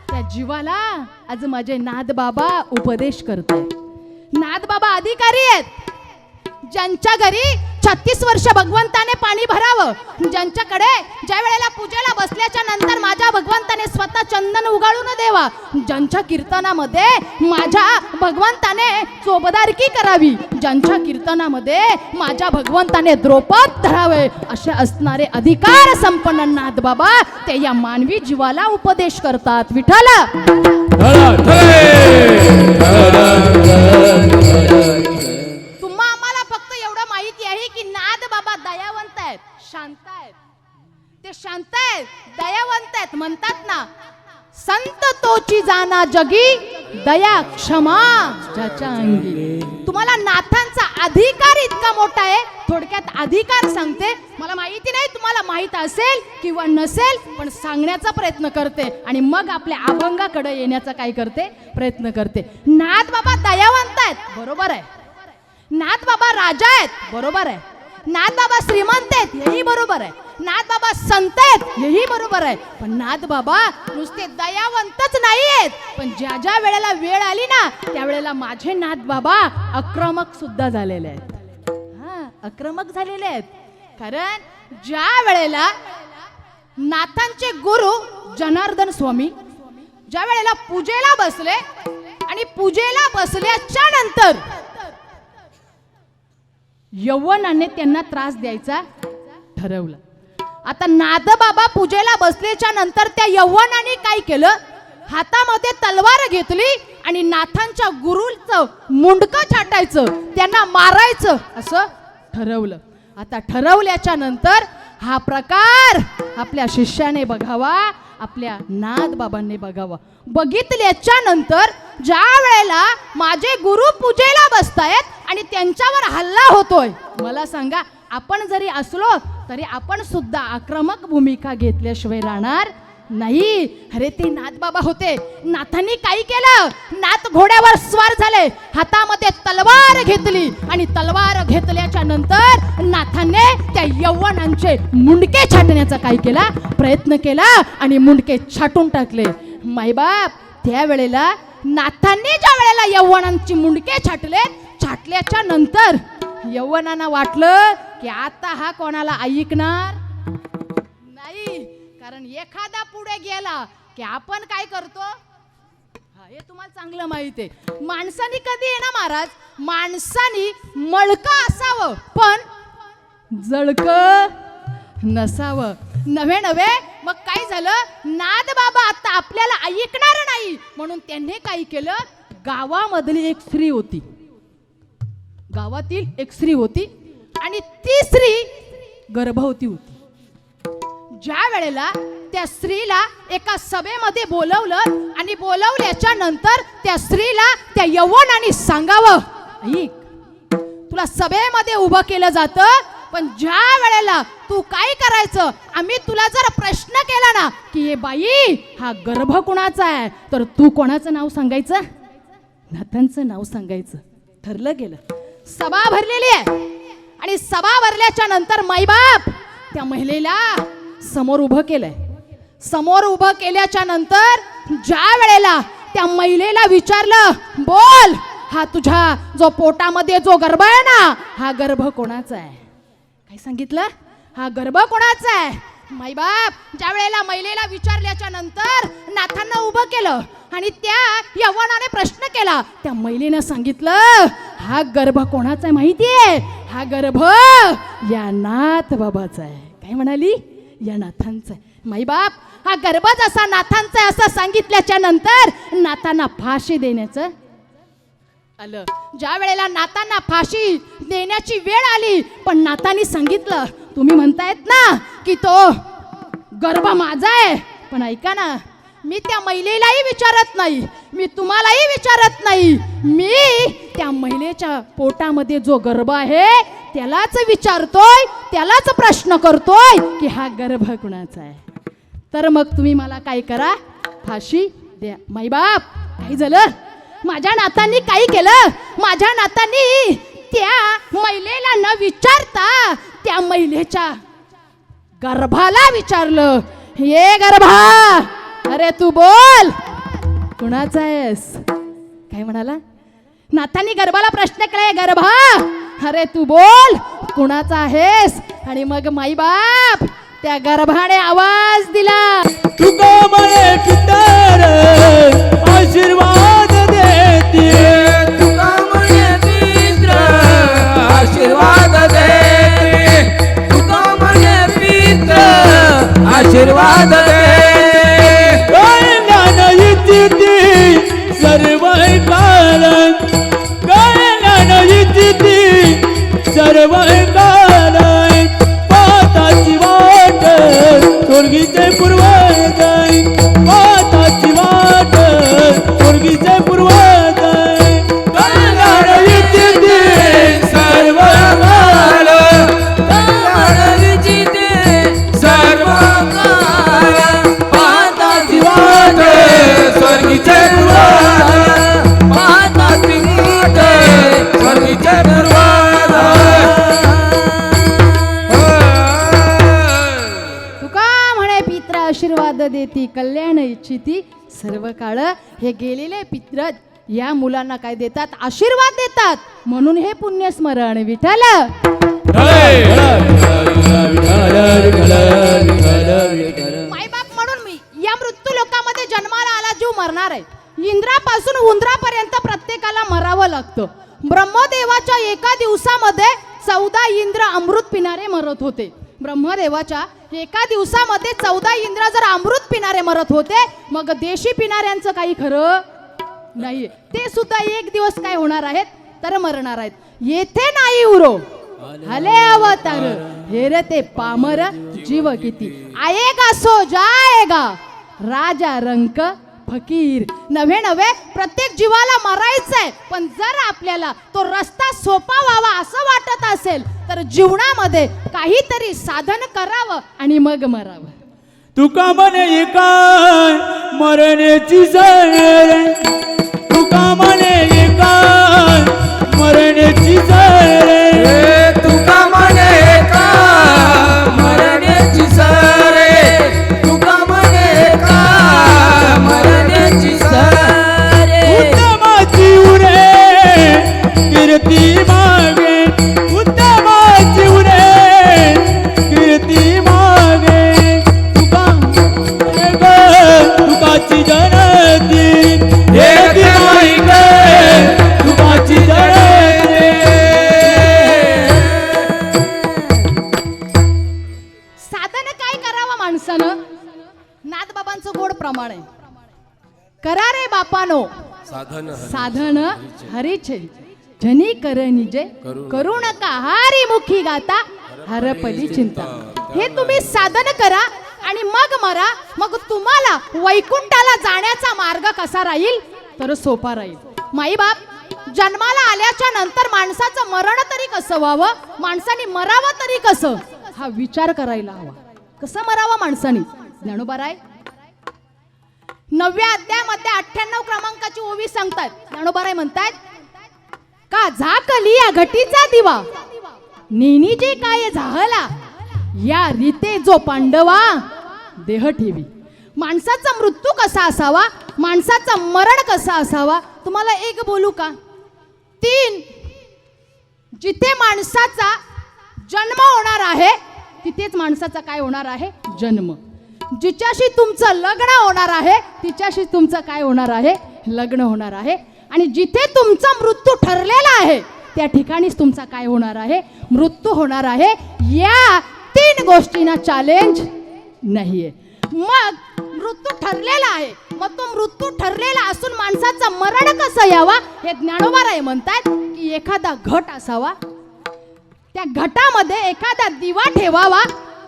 त्या जीवाला आज माझे नाथ बाबा उपदेश करतायत. नाथ बाबा अधिकारी आहेत, ज्यांच्या घरी 36 वर्ष भगवंताने पाणी भरावं, ज्यांच्याकडे ज्या वेळेला पूजेला बसल्याच्या नंतर माझ्या भगवंताने स्वतः चंदन उगाळून देवा, ज्यांच्या कीर्तनामध्ये माझ्या भगवंताने चोबदारकी करावी, ज्यांच्या कीर्तनामध्ये माझ्या भगवंताने द्रोपद धरावे, असे असणारे अधिकार संपन्न नाथ बाबा ते या मानवी जीवाला उपदेश करतात. विठ्ठला तुम्हा आम्हाला फक्त एवढं माहिती आहे की नाथ बाबा दयावंत आहेत, शांत आहेत. ते शांत आहेत, दयावंत आहेत. म्हणतात ना, संत तोची जाना जगी दया क्षमा ज्याच्या अंगी. तुम्हाला नाथांचा अधिकार इतका मोठा आहे. थोडक्यात अधिकार सांगते, मला माहिती नाही तुम्हाला माहित असेल किंवा नसेल, पण सांगण्याचा प्रयत्न करते आणि मग आपल्या अभंगाकडे येण्याचा काय करते, प्रयत्न करते. नाथ बाबा दयावंत आहेत, बरोबर आहे. नाथ बाबा राजा आहेत, बरोबर आहे. नाथ बाबा श्रीमंत आहेत, हेही बरोबर आहे. नाथ बाबा संत आहेत, हेही बरोबर आहे. पण नाथ बाबा नुसते दयावंतच नाही आहेत, पण ज्या ज्या वेळेला वेळ आली ना, त्यावेळेला माझे नाथ बाबा आक्रमक सुद्धा झालेले आहेत. आक्रमक झालेले आहेत. कारण ज्या वेळेला नाथांचे गुरु जनार्दन स्वामी ज्या वेळेला पूजेला बसले आणि पूजेला बसल्याच्या नंतर यौवनाने त्यांना त्रास द्यायचा ठरवलं. आता नाथ बाबा पूजेला बसल्याच्या नंतर त्या यौवनाने काय केलं, हातामध्ये तलवार घेतली आणि नाथांच्या गुरुचं मुंडकं छाटायचं, त्यांना मारायचं असं ठरवलं. आता ठरवल्याच्या नंतर हा प्रकार आपल्या शिष्याने बघावा, आपल्या नाथ बाबांनी बघावा. बघितल्याच्या नंतर ज्या वेळेला माझे गुरु पूजेला बसतायत आणि त्यांच्यावर हल्ला होतोय, मला सांगा, आपण जरी असलो तरी आपण सुद्धा आक्रमक भूमिका घेतल्याशिवाय राहणार नाही. अरे ते नाथ बाबा होते, नाथांनी काय केलं, नाथ घोड्यावर स्वार झाले, हातामध्ये तलवार घेतली आणि तलवार घेतल्याच्या नंतर नाथांनी त्या यौवनांचे मुंडके छाटण्याचा काय केला, प्रयत्न केला आणि मुंडके छाटून टाकले. मायबाप, त्या वेळेला नाथांनी ज्या वेळेला यौवनांची मुंडके छाटल्याच्या नंतर यौवनांना वाटलं की आता हा कोणाला ऐकणार नाही. कारण एखादा पुढे गेला की आपण काय करतो, हे तुम्हाला चांगलं माहिती आहे. माणसानी कधी आहे ना महाराज, माणसानी मळकं असावं पण जळकं नसावं. नव्हे नव्हे मग काय झालं, नाथ बाबा आता आपल्याला ऐकणार नाही म्हणून त्यांनी काय केलं, गावामधली एक स्त्री होती, गावातील एक स्त्री होती आणि ती स्त्री गर्भवती होती. ज्या वेळेला त्या स्त्रीला एका सभेमध्ये बोलवलं आणि बोलवल्याच्या नंतर त्या स्त्रीला त्या यौवनाने सांगावं, ऐक, तुला सभेमध्ये उभं केलं जातं, पण ज्या वेळेला तू काय करायचं, आम्ही तुला जर प्रश्न केला ना की हे बाई हा गर्भ कोणाचा आहे, तर तू कोणाचं नाव सांगायचं, नाथांचं नाव सांगायचं. ठरलं गेलं. सभा भरलेली आहे आणि सभा भरल्याच्या नंतर माईबाप त्या महिलेला समोर उभं केलंय. समोर उभं केल्याच्या नंतर ज्या वेळेला त्या महिलेला विचारलं, बोल, हा तुझ्या जो पोटामध्ये जो गर्भ आहे ना, हा गर्भ कोणाचा आहे, काय सांगितलं, हा गर्भ कोणाचा आहे. माईबाप ज्या वेळेला महिलेला विचारल्याच्या नंतर नाथांना उभं केलं आणि त्या यवनाने प्रश्न केला. त्या महिलेनं सांगितलं, हा गर्भ कोणाचा आहे माहितीये, हा गर्भ या नाथ बाबाचा आहे. काय म्हणाली? या नाथांचा आहे. माईबाप, हा गर्भ जसा नाथांचा आहे असं सांगितल्याच्या नंतर नाथांना फाशी देण्याचं आलं. ज्या वेळेला नाथांना फाशी देण्याची वेळ आली, पण नाथांनी सांगितलं, तुम्ही म्हणतायत ना की तो गर्भ माझा आहे, पण ऐका ना, मी त्या महिलेलाही विचारत नाही, मी तुम्हालाही विचारत नाही, मी त्या महिलेच्या पोटामध्ये जो गर्भ आहे त्यालाच विचारतोय, त्यालाच प्रश्न करतोय की हा गर्भ कुणाचा आहे. तर मग तुम्ही मला काय करा, फाशी द्या. माईबाप, काय झालं? माझ्या नातांनी काय केलं? माझ्या नातांनी त्या महिलेला न विचारता त्या महिलेच्या गर्भाला विचारलं, ये गर्भा, अरे तू बोल, कुणाचा आहेस? काय म्हणाला? नाथांनी गर्भाला प्रश्न केलाय, गर्भा, अरे तू बोल, कुणाचा आहेस? आणि मग माईबाप त्या गर्भाने आवाज दिला, तुका म्हणे पितर आशीर्वाद देती, तुका म्हणे पित्र आशीर्वाद देते, तुका म्हणे पित्र आशीर्वाद देते. ज्ञान इति सर्व काल, ज्ञान इति सर्व काल, पाताची वाट स्वर्गीचे पूर्वजय, पाताची वाट स्वर्गीचे पूर्वजय, ज्ञान इति सर्व काल, ज्ञान विचिते सर्व काल, पाताची वाट स्वर्गीचे पूर्वज, पाताची वाट स्वर्गीचे पूर्वज. तुका म्हणे पित्र आशीर्वाद देती, कल्याण इच्छिती सर्व काळ. हे गेलेले पित्र या मुलांना काय देतात? आशीर्वाद देतात. म्हणून हे पुण्यस्मरण विठ्ठल. मायबाप म्हणून मी या मृत्यू लोकामध्ये जन्माला आला जीव मरणार आहे. इंद्रापासून उंदरापर्यंत प्रत्येकाला मरावं लागतं. ब्रह्मदेवाच्या एका दिवसामध्ये 14 इंद्र अमृत पिणारे मरत होते. ब्रह्मदेवाच्या एका दिवसामध्ये 14 इंद्र जर अमृत पिणारे मरत होते, मग देशी पिणाऱ्यांचं काही खरं नाहीये. ते सुद्धा एक दिवस काय होणार आहेत? तर मरणार आहेत. येथे नाही उरो हले अवतार, हेर ते पामर जीव किती, आएगा सो जाएगा राजा रंक फकीर. नव्हे नव्हे प्रत्येक जीवाला मरायचंय, पण जर आपल्याला तो रस्ता सोपा व्हावा असं वाटत असेल तर जीवनामध्ये काहीतरी साधन करावं आणि मग मरावं. तुका म्हणे काय मरण्याची जळ, तुका म्हणे काय मरण्याची जळ, तुका म्हणे का मरण्याची सरे, तुका म्हणे का मरण्याची सरे. उत्तमाची उरे कीर्ती मागे, उत्तमाची उरे कीर्ती मागे, तुका तुकाची जनती एक नाही गे, तुकाची जनती. साधन काय करावं माणसानं? नाथबाबांचं गोड प्रमाण आहे. करा रे बापानो साधन हरीचे, जनी कर निजे करू नका हारी मुखी गाता हरपली चिंता. हे तुम्ही साधन करा आणि मग मरा. मग तुम्हाला वैकुंठाला जाण्याचा मार्ग कसा राहील? तर सोपा राहील. माईबाप जन्माला आल्याच्या नंतर माणसाचं मरण तरी कसं व्हावं, माणसाने मरावं तरी कसं, हा विचार करायला हवा. कसं मरावं माणसाने? ज्ञानोबाराय 9व्या अध्यायामध्ये 98 क्रमांकाची ओवी सांगतात. ज्ञानोबाराय म्हणतात, का झाकली या घटीचा दिवा, नेनी जे काय झाला, या रीते जो पांडवा देह ठेवी. माणसाचा मृत्यू कसा असावा, माणसाचा मरण कसा असावा, तुम्हाला एक बोलू का? 3 जिथे माणसाचा जन्म होणार आहे तिथेच माणसाचा काय होणार आहे? जन्म. जिच्याशी तुमचं लग्न होणार आहे तिच्याशी तुमचं काय होणार आहे? लग्न होणार आहे. आणि जिथे तुमचा मृत्यू ठरलेला आहे त्या ठिकाणीच तुमचा काय होणार आहे, मृत्यू होणार आहे. या 3 गोष्टींना चॅलेंज नाहीये. मग मृत्यू ठरलेला आहे. मग तो मृत्यू ठरलेला असून माणसाचं मरण कसं यावा हे ज्ञानोबाराय म्हणतात की एखादा घट असावा, त्या घटामध्ये एखादा दिवा ठेवावा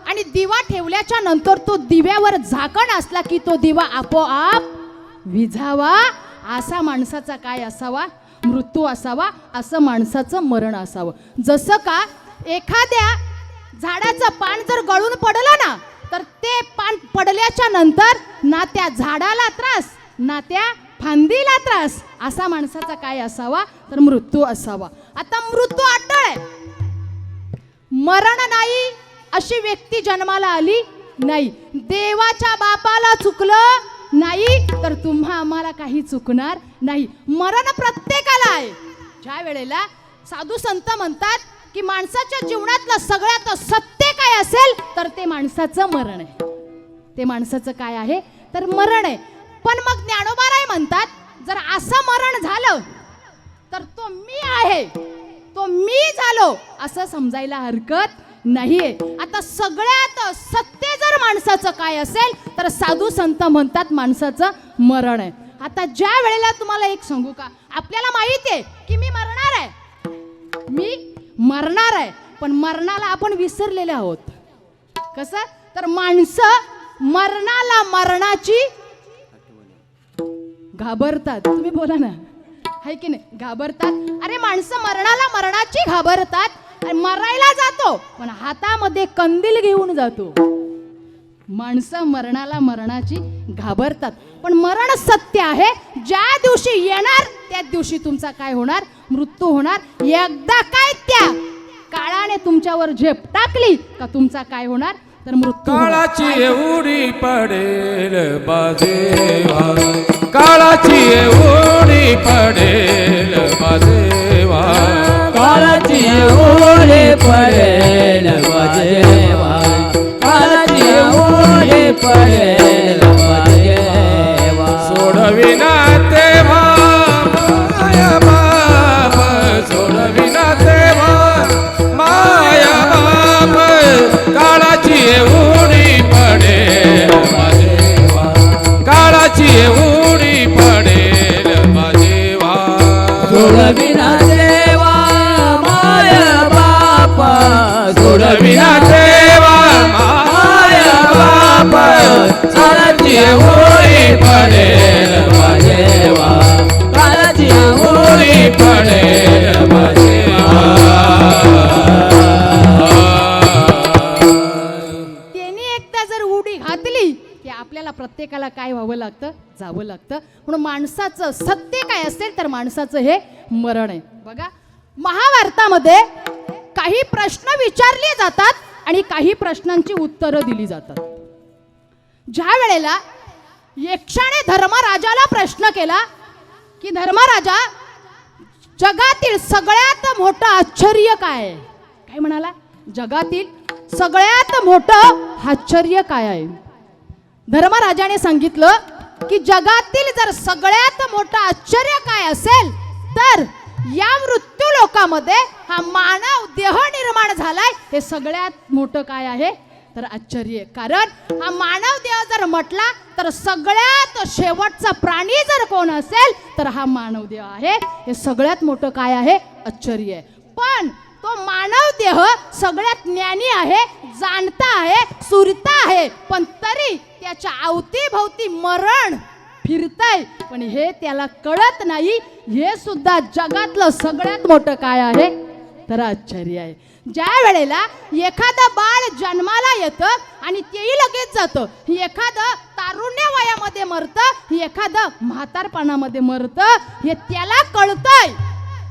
आणि दिवा ठेवल्याच्या नंतर तो दिव्यावर झाकण असला की तो दिवा आपोआप विझावा. असा माणसाचा काय असावा, मृत्यू असावा. असं माणसाचं मरण असावं. जसं का एखाद्या झाडाचं पान जर गळून पडलं ना तर ते पान पडल्याच्या नंतर ना त्या झाडाला त्रास ना त्या फांदीला त्रास. असा माणसाचा काय असावा, तर मृत्यू असावा. आता मृत्यू अटळ आहे, मरण नाही अशी व्यक्ती जन्माला आली नाही. देवाच्या बापाला चुकलं नाही तर तुम्हा आम्हाला काही चुकणार नाही. मरण प्रत्येकाला आहे. ज्या वेळेला साधू संत म्हणतात की माणसाच्या जीवनातलं सगळ्यात सत्य काय असेल तर ते माणसाचं मरण आहे. ते माणसाचं काय आहे, तर मरण आहे. पण मग ज्ञानोबाराय म्हणतात जर असं मरण झालं तर तो मी आहे, तो मी झालो असं समजायला हरकत नाहीये. आता सगळ्यात सत्य जर माणसाचं काय असेल तर साधू संत म्हणतात माणसाचं मरण आहे. आता ज्या वेळेला तुम्हाला एक सांगू का, आपल्याला माहिती आहे की मी मरणार आहे, मी मरणार आहे. पण मरणाला आपण विसरलेले आहोत. कसं, तर माणसं मरणाला मरणाची घाबरतात. तुम्ही बोला ना, आहे की नाही, घाबरतात. अरे माणसं मरणाला मरणाची घाबरतात, मरायला जातो पण हातामध्ये कंदील घेऊन जातो. माणसं मरणाला मरणाची घाबरतात. पण मरण सत्य आहे. ज्या दिवशी येणार त्या दिवशी तुमचा काय होणार, मृत्यू होणार. एकदा काय त्या काळाने तुमच्यावर झेप टाकली का तुमचा काय होणार, तर मृत्यू होणार. काळाची एवढी पडेल बाजेवा, काळाची एवढी पडेल बाजेवा, काळाची ओढे पडेल बाजेवा, काळाची ओढे पडेल बाजेवा. सोडविना तेव्हा माया बाप, सोडविना तेव्हा माया बाप, काळाची एवढी पडेल बाजेवा, काळाची एवढी पडेल बाजेवा. सोडविना देवा माया बापा, सोडविना तेव्हा माया बाप, काळाची ओढी पडेल बाजेवा, काळाची ओढी पडेल बाजेवा. त्यांनी एकदा जर उडी घातली की आपल्याला प्रत्येकाला काय व्हावं लागतं, जावं लागतं. म्हणून माणसाचं सत्य काय असेल तर माणसाचं हे मरण आहे. बघा महाभारतामध्ये काही प्रश्न विचारले जातात आणि काही प्रश्नांची उत्तरं दिली जातात. ज्या वेळेला यक्षाने धर्मराजाला प्रश्न केला की धर्मराजा जगातील सगळ्यात मोठं आश्चर्य काय आहे, काय म्हणाला, जगातील सगळ्यात मोठं आश्चर्य काय आहे. धर्मराजाने सांगितलं की जगातील जर सगळ्यात मोठं आश्चर्य काय असेल तर या मृत्यू लोकामध्ये हा मानव देह निर्माण झालाय हे सगळ्यात मोठं काय आहे, तर आश्चर्य. कारण हा मानव देह जर म्हटला तर सगळ्यात शेवटचा प्राणी जर कोण असेल तर हा मानव देह आहे. हे सगळ्यात मोठं काय आहे, आश्चर्य आहे. पण तो मानव देह सगळ्यात ज्ञानी आहे, जाणता आहे, सुरता आहे, पण तरी त्याच्या अवतीभोवती मरण फिरतय. पण हे त्याला कळत नाही. हे सुद्धा जगातलं सगळ्यात मोठं काय आहे, तर आश्चर्य आहे. ज्या वेळेला एखादं बाळ जन्माला येतं आणि तेही लगेच जातं, एखादं तारुण्य वयामध्ये मरतं, एखादं म्हातारपणामध्ये मरतं, हे त्याला कळतंय.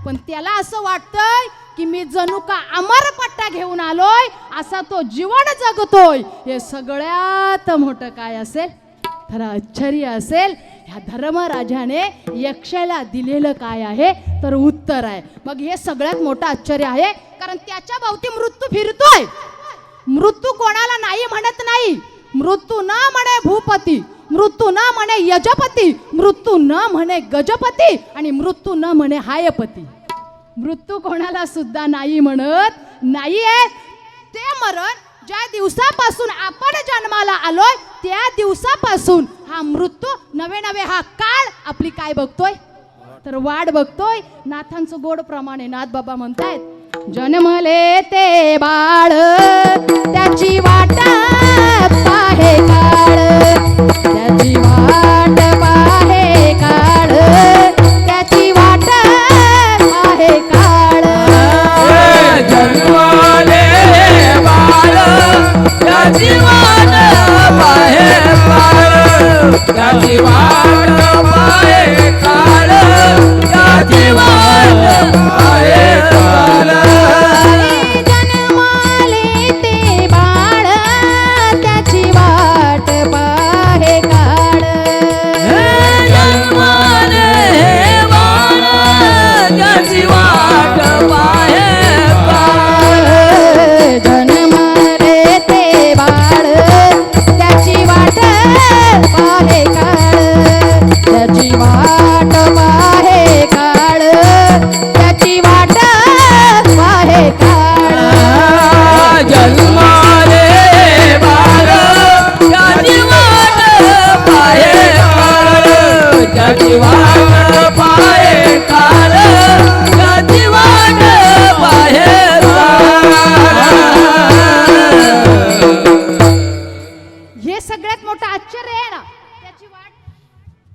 पण त्याला असं वाटतंय की मी जणू का अमरपट्टा घेऊन आलोय, असा तो जीवन जगतोय. हे सगळ्यात मोठं काय असेल, तर आश्चर्य असेल. ह्या धर्मराजाने यक्षाला दिलेलं काय आहे, तर उत्तर आहे. मग हे सगळ्यात मोठं आश्चर्य आहे. कारण त्याच्या भोवती मृत्यू फिरतोय. मृत्यू कोणाला नाही म्हणत नाही. मृत्यू न म्हणे भूपती, मृत्यू न म्हणे यजपती, मृत्यू न म्हणे गजपती आणि मृत्यू न म्हणे हायपती. मृत्यू कोणाला सुद्धा नाही म्हणत नाहीये. ते मरण ज्या दिवसापासून आपण जन्माला आलोय त्या दिवसापासून हा मृत्यू नवे नवे हा काळ आपली काय बघतोय तर वाट बघतोय. नाथांचं गोड प्रमाणे नाथ बाबा म्हणतायत जन्मले ते बाळ त्याची वाट पाहे काळ त्याची वाट पाहे काळ त्याची वाट पाहे काळ. जन्माले बाळ त्याची वाट पाहे काळ त्याची वाट पाहे काळ त्याची वाट पाहे काळ. जन्माले ते बाळ त्याची वाट पाहे काळ जन्माले बाळ त्याची वाट पाहे काळ. जन्मले ते बाळ त्याची वाट पाहे काळ त्याची वाट पाहे काळ त्याची वाट पाहे काळ. जन्माले बाळ त्याची वाट पाहे काळ त्याची वाट पाहे काळ त्याची वाट पाहे काळ. हे सगळ्यात मोठं आश्चर्य आहे ना त्याची वाट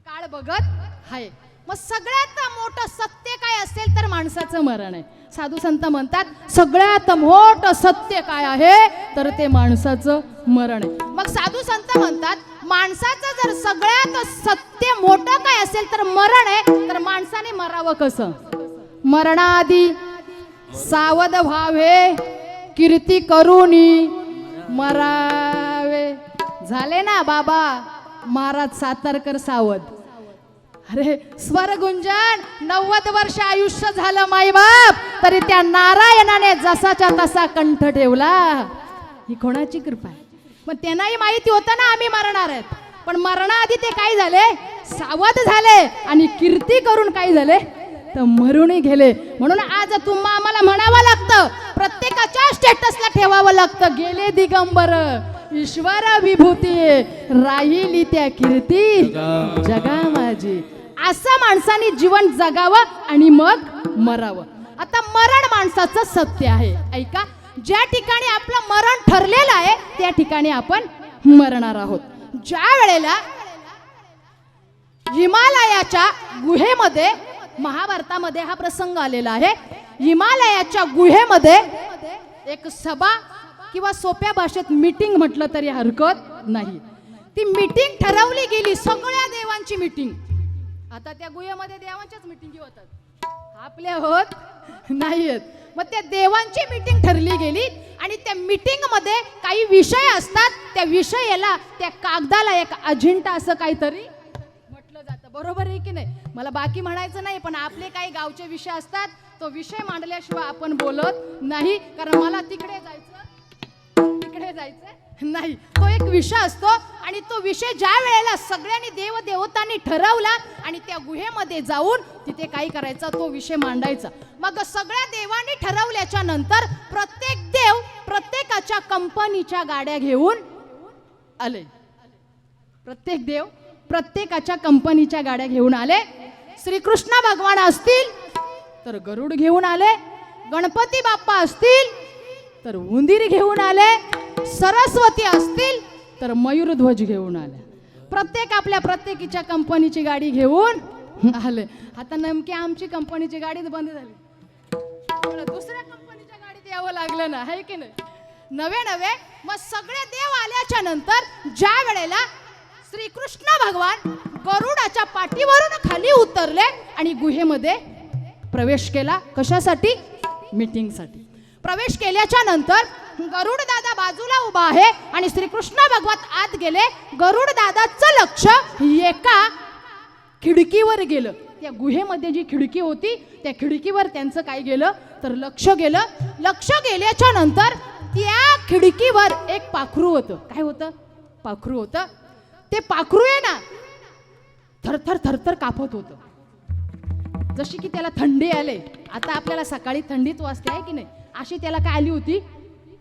काळ बघत आहे. मग सगळ्यात मोठं सत्य काय असेल तर माणसाचं मरण आहे. साधू संत म्हणतात सगळ्यात मोठं सत्य काय आहे तर ते माणसाचं मरण आहे. मग साधू संत म्हणतात माणसाचं जर सगळ्यात सत्य मोठं काय असेल तर मरण आहे तर माणसाने मरावं कसं. मरणाआधी सावध व्हावे कीर्ती करूनी मरावे. झाले ना बाबा महाराज सातारकर सावध. अरे स्वरगुंजन 90 वर्ष आयुष्य झालं माईबाप तरी त्या नारायणाने जसाच्या तसा कंठ ठेवला. ही कोणाची कृपा आहे. मग त्यांनाही माहिती होतं ना आम्ही मरणार आहेत पण मरणाआधी ते काय झाले सावध झाले आणि कीर्ती करून काय झाले तर मरूनही गेले. म्हणून आज तुम्हा आम्हाला म्हणावं लागतं प्रत्येकाच्या स्टेटसला ठेवावं लागतं गेले दिगंबर ईश्वर विभूती राहिली त्या कीर्ती जगा माझी. असं माणसाने जीवन जगावं आणि मग मरावं. आता मरण माणसाचं सत्य आहे. ऐका ज्या ठिकाणी आपलं मरण ठरलेलं आहे त्या ठिकाणी आपण मरणार आहोत. ज्या वेळेला हिमालयाच्या गुहेमध्ये महाभारतामध्ये हा प्रसंग आलेला आहे. हिमालयाच्या गुहेमध्ये एक सभा किंवा सोप्या भाषेत मीटिंग म्हटलं तरी हरकत नाही. ती मीटिंग ठरवली गेली सगळ्या देवांची मीटिंग. आता त्या गुहेमध्ये देवांच्याच मीटिंगी होतात आपल्या होत नाहीत. मग त्या देवांची मीटिंग ठरली गेली आणि त्या मीटिंग मध्ये काही विषय असतात. त्या विषयाला त्या कागदाला एक अजेंडा असं काहीतरी म्हटलं जातं. बरोबर आहे की नाही. मला बाकी म्हणायचं नाही पण आपले काही गावचे विषय असतात तो विषय मांडल्याशिवाय आपण बोलत नाही. कारण मला तिकडे जायचं नाही. तो एक विषय असतो आणि तो विषय ज्या वेळेला सगळ्यांनी देवदेवतांनी ठरवला आणि त्या गुहेमध्ये जाऊन तिथे काय करायचा तो विषय मांडायचा. मग सगळ्या देवांनी ठरवल्याच्या नंतर प्रत्येक देव प्रत्येकाच्या कंपनीच्या गाड्या घेऊन आले. प्रत्येक देव प्रत्येकाच्या कंपनीच्या गाड्या घेऊन आले. श्रीकृष्ण भगवान असतील तर गरुड घेऊन आले. गणपती बाप्पा असतील तर उंदीर घेऊन आले. सरस्वती असतील तर मयूरध्वज घेऊन आले. प्रत्येक आपल्या प्रत्येकीच्या कंपनीची गाडी घेऊन आले. आता नेमकी आमची कंपनीची गाडीच बंद झाली. दुसऱ्या कंपनीच्या गाडीत यावं लागलं ना आहे की नाही. नवे मग सगळे देव आल्याच्या नंतर ज्या वेळेला श्रीकृष्ण भगवान गरुडाच्या पाठीवरून खाली उतरले आणि गुहेमध्ये प्रवेश केला. कशासाठी मीटिंगसाठी. प्रवेश केल्याच्या नंतर गरुड दादा बाजूला उभा आहे आणि श्रीकृष्ण भगवान आत गेले. गरुड दादाचं लक्ष एका खिडकीवर गेलं. त्या गुहेमध्ये जी खिडकी होती त्या खिडकीवर त्यांचं काय गेलं तर लक्ष गेलं. लक्ष गेल्याच्या नंतर त्या खिडकीवर एक पाखरू होतं. काय होतं पाखरू होतं. ते पाखरू आहे ना थरथर थरथर कापत होतं. जशी की त्याला थंडी आले. आता आपल्याला सकाळी थंडीच वाजते आहे की नाही, अशी त्याला काय आली होती,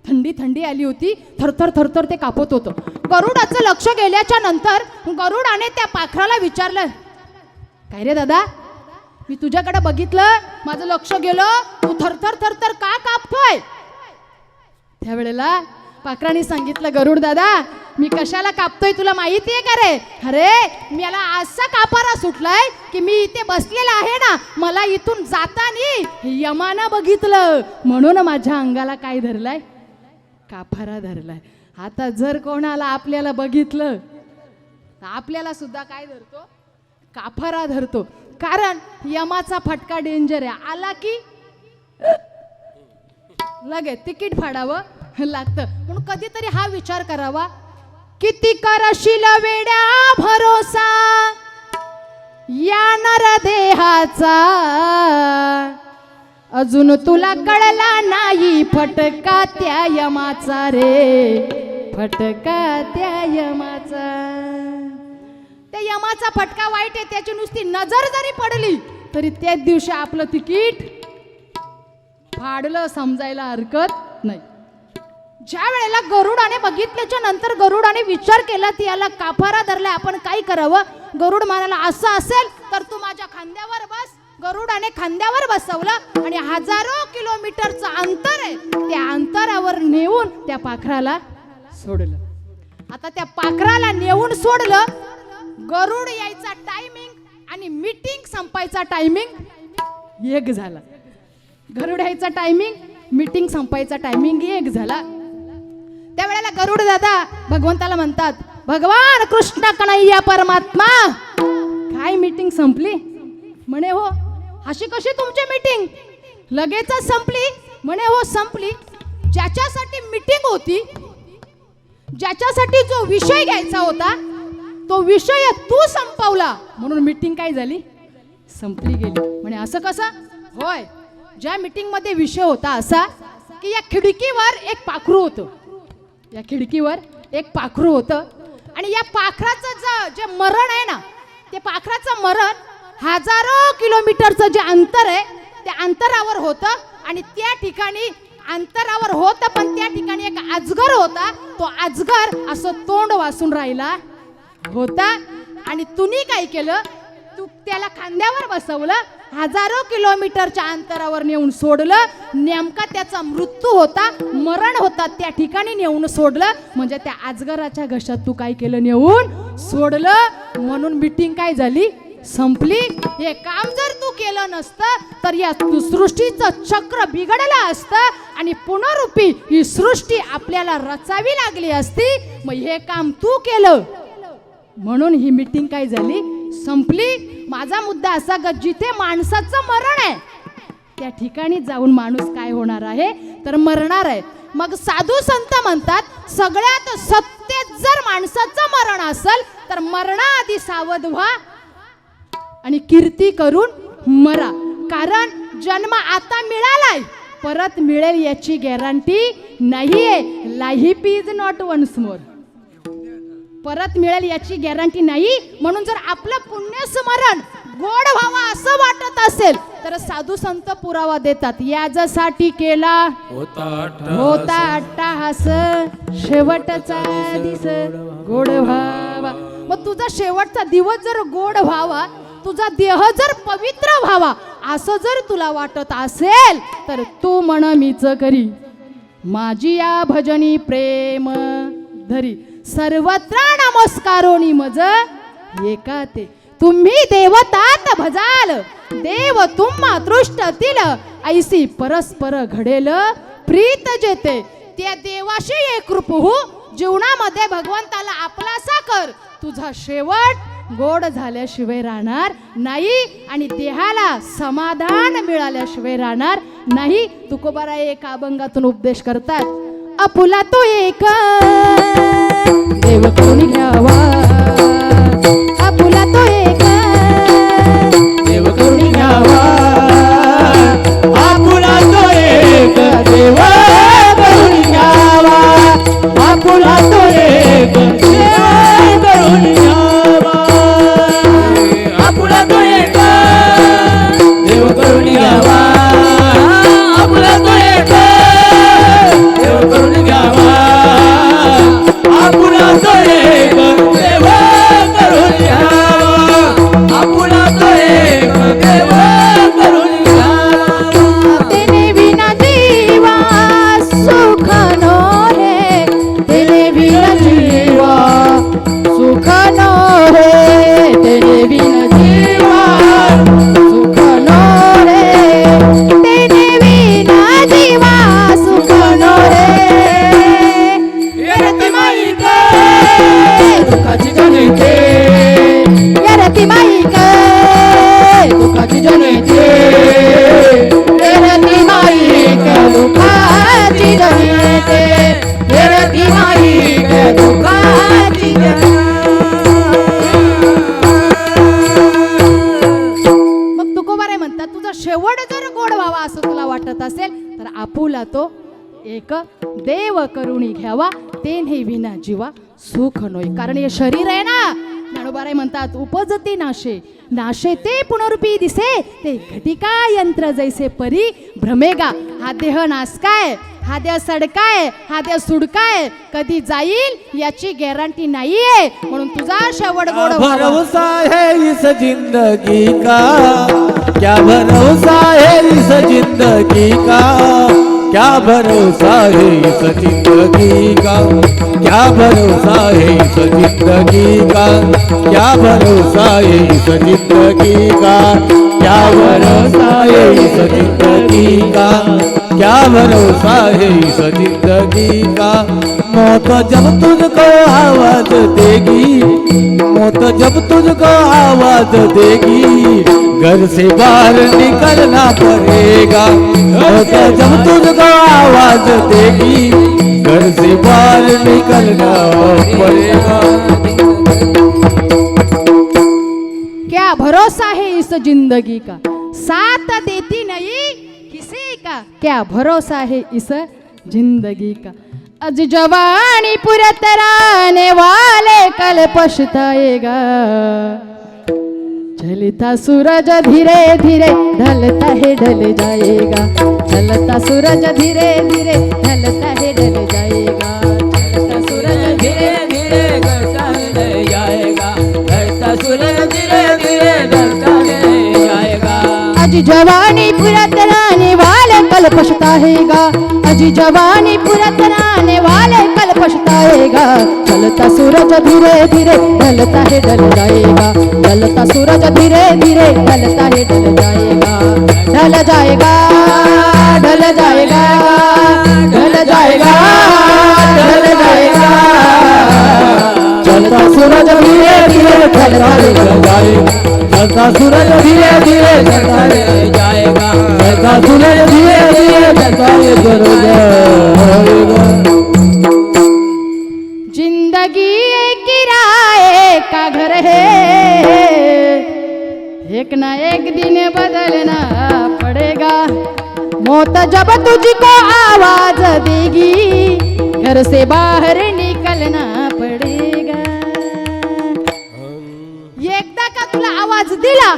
थंडी आली होती. थरथर थरथर ते कापत होतं. गरुडाचं लक्ष गेल्याच्या नंतर गरुडाने त्या पाखराला विचारलं, काय रे दादा, मी तुझ्याकडे बघितलं, माझं लक्ष गेलं, तू थरथर थरथर का कापतोय? त्यावेळेला पाखराने सांगितलं, गरुड दादा, मी कशाला कापतोय तुला माहितीये का रे? अरे मला असा कापारा सुटलाय की मी इथे बसलेला आहे ना, मला इथून जाताना यमानं बघितलं, म्हणून माझ्या अंगाला काय धरलाय, कापारा धरलाय. आता जर कोणाला आपल्याला बघितलं, आपल्याला सुद्धा काय धरतो, काफारा धरतो. कारण यमाचा फटका डेंजर आहे. आला की लगेच तिकीट फाडावं लागतं. म्हणून कधीतरी हा विचार करावा, किती करशील वेड्या भरोसा या नरदेहाचा, अजून तुला कळला नाही फटका त्या यमाचा रे, फटका त्या यमाचा. त्या यमाचा फटका वाईट आहे, त्याची नुसती नजर जरी पडली तरी त्याच दिवशी आपलं तिकीट फाडलं समजायला हरकत नाही. ज्या वेळेला गरुडाने बघितल्याच्या नंतर गरुडाने विचार केला, ती याला काफारा धरला, आपण काय करावं? गरुड म्हणाला, असं असेल तर तू माझ्या खांद्यावर बस. गरुडाने खांद्यावर बसवलं आणि हजारो किलोमीटरचं अंतर आहे, त्या अंतरावर नेऊन त्या पाखराला सोडलं. आता त्या पाखराला नेऊन सोडलं. गरुड यायचा टायमिंग आणि मीटिंग संपायचा टायमिंग एक झाला. गरुड यायचा टायमिंग, मीटिंग संपायचा टायमिंग एक झाला. त्यावेळेला गरुड दादा भगवंताला म्हणतात, भगवान कृष्ण कन्हैया परमात्मा, काय मीटिंग संपली? म्हणे हो. अशी कशी तुमची मीटिंग लगेचच संपली? म्हणे हो संपली. ज्याच्यासाठी मीटिंग होती, ज्याच्यासाठी जो विषय घ्यायचा होता, तो विषय तू संपवला, म्हणून मीटिंग काय झाली, संपली गेली. म्हणे असं कसं? होय, ज्या मीटिंग मध्ये विषय होता असा की या खिडकीवर एक पाखरू होतं, या खिडकीवर एक पाखरू होतं आणि या पाखराचं जे मरण आहे ना, ते पाखराचं मरण हजारो किलोमीटरचं जे अंतर आहे त्या अंतरावर होतं. आणि त्या ठिकाणी अंतरावर होतं, पण त्या ठिकाणी एक अजगर होता. तो अजगर असं तोंड वासून राहिला होता. आणि तुम्ही काय केलं, तू त्याला खांद्यावर बसवलं, हजारो किलोमीटरच्या अंतरावर नेऊन सोडलं. नेमका त्याचा मृत्यू होता, मरण होता, त्या ठिकाणी नेऊन सोडलं. म्हणजे त्या अजगराच्या घशात तू काय केलं, नेऊन सोडलं. म्हणून मीटिंग काय झाली, संपली. हे काम जर तू केलं नसतं तर या सृष्टीचं चक्र बिघडलं असतं आणि पुनरुपी ही सृष्टी आपल्याला रचावी लागली असती. मग हे काम तू केलं म्हणून ही मीटिंग काय झाली, संपली. माझा मुद्दा असा की जिथे माणसाचं मरण आहे त्या ठिकाणी जाऊन माणूस काय होणार आहे, तर मरणार आहे. मग साधू संत म्हणतात, सगळ्यात सत्तेत जर माणसाचं मरण असेल तर मरणाआधी सावध व्हा आणि कीर्ती करून मरा. कारण जन्म आता मिळालाय, परत मिळेल याची गॅरंटी नाहीये. Life is not once more. परत मिळेल याची गॅरंटी नाही. म्हणून जर आपलं पुण्यस्मरण गोड व्हावं असं वाटत असेल तर साधू संत पुरावा देतात, याच्यासाठी केला होता अट्टाहास, शेवटचा दिस गोड व्हावा. मग तुझा शेवटचा दिवस जर गोड व्हावा, तुझा देह जर पवित्र व्हावा असं जर तुला वाटत असेल तर तू म्हण, मीच करी माझी या भजनी प्रेम धरी, सर्वत्र नमस्कारोनी मज एका ते. तुम्ही देवतात भजाल, देव तुम्हा दृष्टतील, ऐसी परस्पर घडेल प्रीत जेते. त्या देवाशी एकरूप हो, जीवनामध्ये भगवंताला आपलासा कर. तुझा शेवट गोड झाल्याशिवाय राहणार नाही आणि देहाला समाधान मिळाल्याशिवाय राहणार नाही. तुकोबाराय एक अभंगातून उपदेश करतात, आपुला तो एक देव कोणी घ्यावा, आपुला तो एक देव करुणी घ्यावा, आपुला तो एक देव करुणी घ्यावा, आपुला तो एक देव करुणी घ्यावा, आपुला तो एक आहे तेने विन जीवा सुख नो रे तेने विन जीवा सुख नो रे येरती माई गे दुःखाची जनिते येरती माई गे दुःखाची जनिते येरती माई गे दुःखाची जनिते येरती माई गे दुःखाची मग तुकोबारे म्हणतात तुझा शेवट जर गोड व्हावा असं तुला वाटत असेल तर आपुला तो एक देव करुणी घ्यावा तेने विना जीवा सुख नोय. कारण हे शरीर आहे ना ज्ञानोबाराय म्हणतात उपजते नाशे नाशे ते पुनरुपी दिसे ते घटिका यंत्र जैसे परी भ्रमेगा. हा देह नासकाय हा देह सडकाय हा देह सुडकाय कधी जाईल याची गॅरंटी नाहीये म्हणून तुझा शेवट गोड व्हावा. भरोसा है इस जिंदगी का क्या भरोसा है इस जिंदगी का क्या भरोसा है इस जिंदगी का क्या भरोसा है इस जिंदगी का क्या भरोसा है इस जिंदगी का क्या भरोसा है इस जिंदगी का क्या भरोसा है इस जिंदगी का. मौत जब तुझको आवाज देगी मौत जब तुझको आवाज देगी घर से बाहर निकलना पड़ेगा. मौत जब तुझको आवाज देगी घर से बाहर निकलना पड़ेगा. क्या भरोसा है इस जिंदगी का साथ देती नहीं किसी का क्या भरोसा है इस जिंदगी का. अज जवानी पुरतराने वाले कल पछताएगा चलता सूरज धीरे धीरे ढलता है ढल जाएगा चलता सूरज धीरे धीरे ढलता है ढल जाएगा चलता सूरज धीरे धीरे ढलता ले जाएगा ढलता सूरज धीरे धीरे ढलता ले जाएगा. अजी जवानी पुरतराने वाले कल पछताएगा अजी जवानी पुरतराने वाले कल पछताएगा चलता सूरज धीरे धीरे ढलता है ढल जाएगा चलता सूरज धीरे धीरे ढलता है ढल जाएगा ढल जाएगा ढल जाएगा ढल जाएगा ढल जाएगा चलता सूरज धीरे धीरे ढलता जाएगा चलता सूरज धीरे धीरे ढलता जाएगा चलता सूरज धीरे धीरे ढलता जाएगा. जिंदगी एक किराए का घर है एक ना एक दिन बदलना पड़ेगा. मौत जब तुझको आवाज देगी घर से बाहर निकलना पड़ेगा. एकदा का तुला आवाज दिला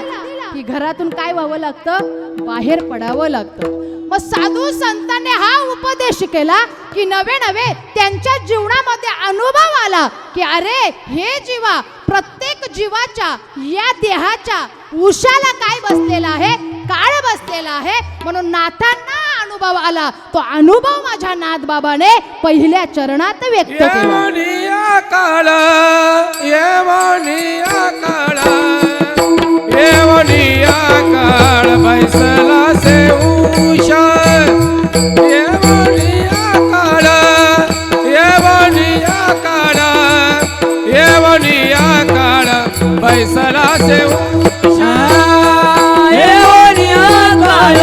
की घरातून काय व्हावं लागतं बाहेर पडावं लागतं. मग साधू संतांनी हा उपदेश केला की नवे नवे त्यांच्या जीवनामध्ये अनुभव आला की अरे हे जीवा प्रत्येक जीवाच्या या देहाच्या उशाला काय बसलेला आहे काळ बसलेला आहे म्हणून नाथांना अनुभव आला. तो अनुभव माझ्या नाथ बाबाने पहिल्या चरणात व्यक्त केला. येवनिया काळ येवनिया काळ येवनिया काळ बैसला से उषा येवनिया काळ येवनिया काळ येवनिया काळ बैसला से उषा येवनिया काळ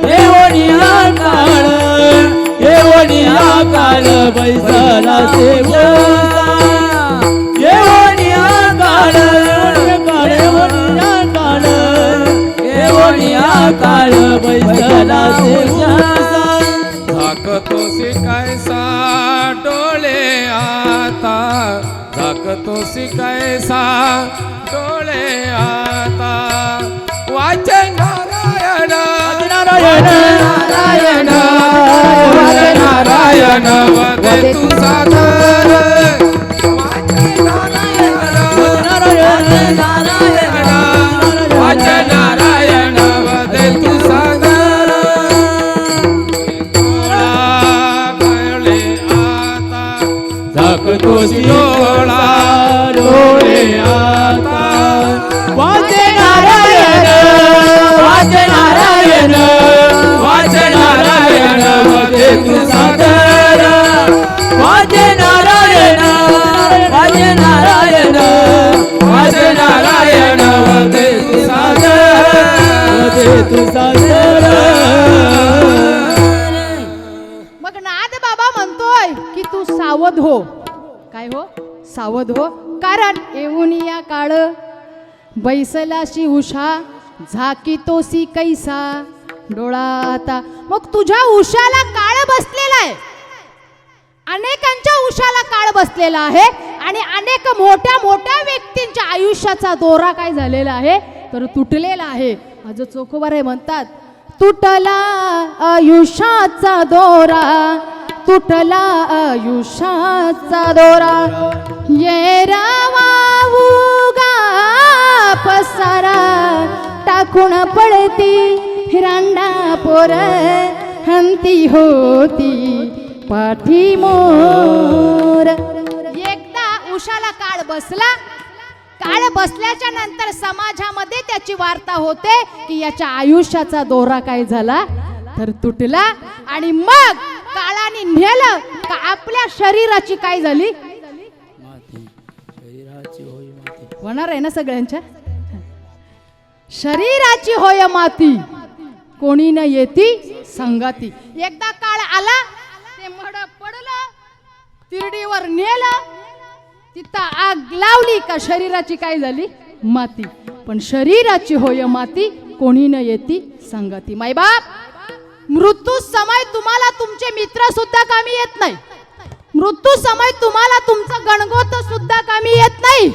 येवनिया काळ येवनिया काळ बैसला से येवनिया काळ येवनिया काळ येवनिया काळ बैसला से झाकतो कैसा डोळे आता झाकतो कैसा डोळे आता वाच नारायण नारायण नारायण वाच नारायण वदे तू सादर वाच नारायण नारायण वाच नारायण वदे तू सादर झाकतो डोळा वाजतो रे आता वाचे नारायण वाचे नारायण वाचे नारायण वाचे तू सादर वाचे नारायण वाचे नारायण वाचे नारायण वाचे तू सादर वाचे तू सादर. मग नाद बाबा म्हणतोय की तू सावध हो. काय हो? सावध हो. कारण येऊन या काळ बैसलाशी उषा झाकीतोसी कैसा डोळा आता. मग तुझ्या उशाला काळ बसलेला आहे, अनेकांच्या उशाला काळ बसलेला आहे आणि अनेक मोठ्या मोठ्या व्यक्तींच्या आयुष्याचा दोरा काय झालेला आहे तर तुटलेला आहे. आज चोखोबारे म्हणतात तुटला आयुष्याचा दोरा तुटला आयुष्याचा दोरा ये रावाऊगा पसारा टाकून पडती रांडा पोर हंती होती पाठी मोर. एकदा उशाला काळ बसला, काळ बसल्याच्या नंतर समाजामध्ये त्याची वार्ता होते की याच्या आयुष्याचा दोरा काय झाला तर तुटला. आणि मग काळाने नेलं का आपल्या शरीराची काय झाली होणार आहे ना सगळ्यांच्या. शरीराची होय माती कोणी न येती संगाती. एकदा काळ आला ते मड पडलं तिरडीवर नेलं तिथं आग लावली का शरीराची काय झाली माती. पण शरीराची होय माती कोणी न येती संगती. मायबाप मृत्यू समय तुम्हाला तुमचे मित्र सुद्धा कामी येत नाही. मृत्यू समय तुम्हाला तुमचं गणगोत सुद्धा कामी येत नाही.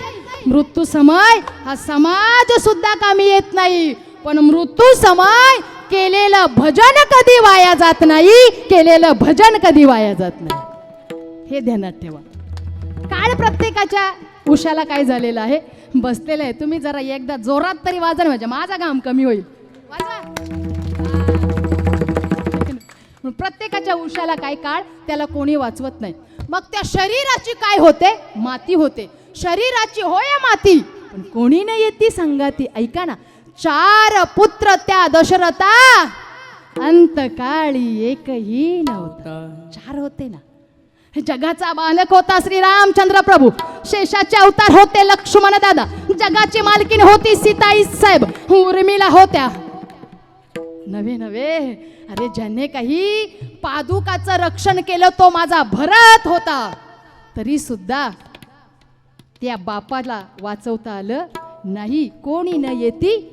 मृत्यू समय हा समाज सुद्धा कामी येत नाही. पण मृत्यू समय केलेलं भजन कधी वाया जात नाही. केलेलं भजन कधी वाया जात नाही हे ध्यानात ठेवा. काळ प्रत्येकाच्या उशाला काय झालेलं आहे बसलेलं आहे. तुम्ही जरा एकदा जोरात तरी वाजा म्हणजे माझा घाम कमी होईल. वाजवा. प्रत्येकाच्या उशाला काय काळ त्याला कोणी वाचवत नाही. मग त्या शरीराची काय होते माती होते. शरीराची होय माती पण कोणी नाही येते संगाती. ऐका ना 4 पुत्र त्या दशरथा अंतकाळी एकही नव्हता. 4 होते ना. जगाचा बालक होता श्री रामचंद्र प्रभू. शेषाचे अवतार होते लक्ष्मण दादा. जगाची मालकीन होती सीताई साहेब. उर्मिला होत्या नव्हे नव्हे. अरे ज्याने काही पादुकाचं रक्षण केलं तो माझा भरत होता. तरी सुद्धा त्या बापाला वाचवता आलं नाही. कोणी न येती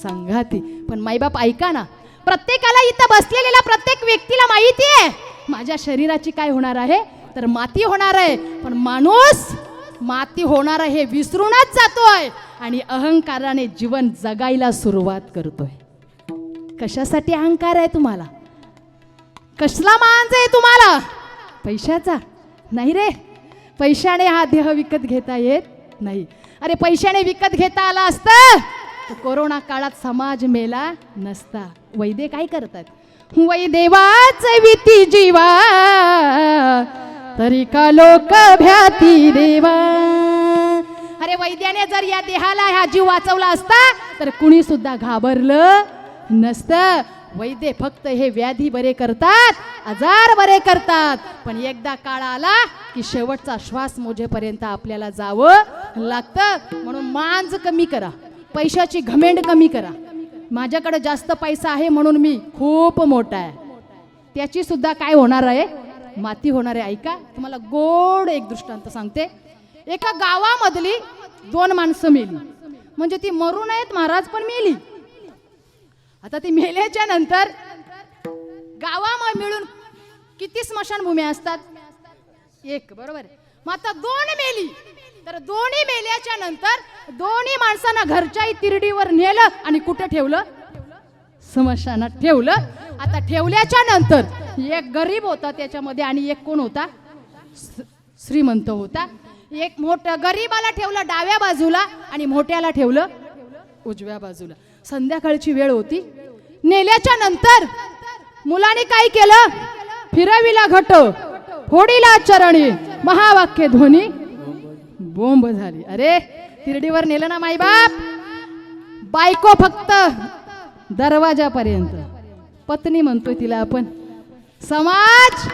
संघाती. पण माईबाप ऐका ना, प्रत्येकाला इथं बसलेल्या प्रत्येक व्यक्तीला माहिती आहे माझ्या शरीराची काय होणार आहे तर माती होणार आहे. पण माणूस माती होणार आहे हे विसरूनच जातोय आणि अहंकाराने जीवन जगायला सुरुवात करतोय. कशासाठी अहंकार आहे तुम्हाला? कसला मांज आहे तुम्हाला? पैशाचा नाही रे. पैशाने हा देह विकत घेता येत नाही. अरे पैशाने विकत घेता आला असतं तर कोरोना काळात समाज मेला नसता. वैद्य काय करतात? वैदेवाच विती जीवा तरी का लोक भ्याती देवा. अरे वैद्याने जर या देहाला हा जीव वाचवला असता तर कुणी सुद्धा घाबरलं नसतं. वैद्य फक्त हे व्याधी बरे करतात, आजार बरे करतात. पण एकदा काळ आला की शेवटचा श्वास मोजेपर्यंत आपल्याला जावं लागतं. म्हणून मांज कमी करा, पैशाची घमेंड कमी करा. माझ्याकडे जास्त पैसा आहे म्हणून मी खूप मोठा आहे, त्याची सुद्धा काय होणार आहे माती होणार आहे. ऐका तुम्हाला गोड एक दृष्टांत सांगते. एका गावामधली 2 माणसं मेली. म्हणजे ती मरू नयेत महाराज पण मेली. आता ती मेल्याच्या नंतर गावामध्ये मिळून किती स्मशानभूमी असतात? 1 बरोबर आहे. मग आता 2 मेली तर दोन्ही मेल्याच्या नंतर दोन्ही माणसांना घरच्या तिरडीवर नेलं आणि कुठे ठेवलं? स्मशानात ठेवलं. आता ठेवल्याच्या नंतर एक गरीब होता त्याच्यामध्ये आणि एक कोण होता? श्रीमंत होता. एक मोठा गरीबाला ठेवलं डाव्या बाजूला आणि मोठ्याला ठेवलं उजव्या बाजूला. संध्याकाळची वेळ होती. नेल्याच्या नंतर मुलाने काय केलं? फिरविला घट फोडीला चरणी महावाक्य ध्वनी बोंब झाली. अरे तिरडीवर नेलं ना माईबाप. बायको फक्त दरवाजापर्यंत, पत्नी म्हणतोय तिला आपण, समाज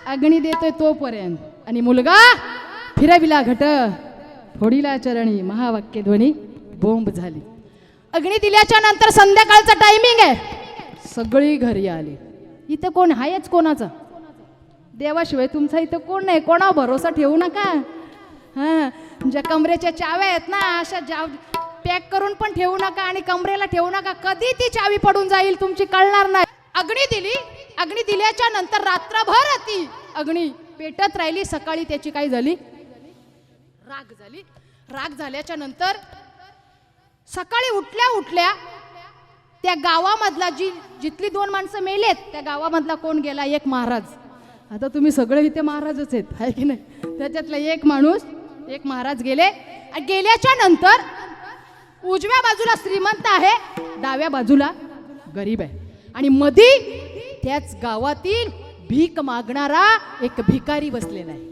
अग्नी देतोय तोपर्यंत, आणि मुलगा फिरविला घट फोडीला चरणी, महावाक्य ध्वनी बोंब झाली. अग्नी दिल्याच्या नंतर संध्याकाळचा टायमिंग आहे, सगळी घरी आली. इथं कोण हायच कोणाचा? देवाशिवाय तुमचा इथं कोण नाही. कोणावर भरोसा ठेवू नका. हां, ज्या कमरेच्या चाव्या आहेत ना, अशा पॅक करून पण ठेवू नका आणि कमरेला ठेवू नका. कधी ती चावी पडून जाईल तुमची कळणार नाही. अग्नी दिली. अग्नी दिल्याच्या नंतर रात्रभर ती अग्नी पेटत राहिली. सकाळी त्याची काय झाली? राख झाली. राख झाल्याच्या नंतर सकाळी उठल्या उठल्या त्या गावामधला जिथली 2 माणसं मेलेत, त्या गावामधला कोण गेला? एक महाराज. आता तुम्ही सगळे इथे महाराजच आहेत, आहे की नाही? त्याच्यातला एक माणूस, एक महाराज गेले. गेल्याच्या नंतर उजव्या बाजूला श्रीमंत आहे, डाव्या बाजूला गरीब आहे, आणि मधी त्याच गावातील भीक मागणारा एक भिकारी बसलेला आहे.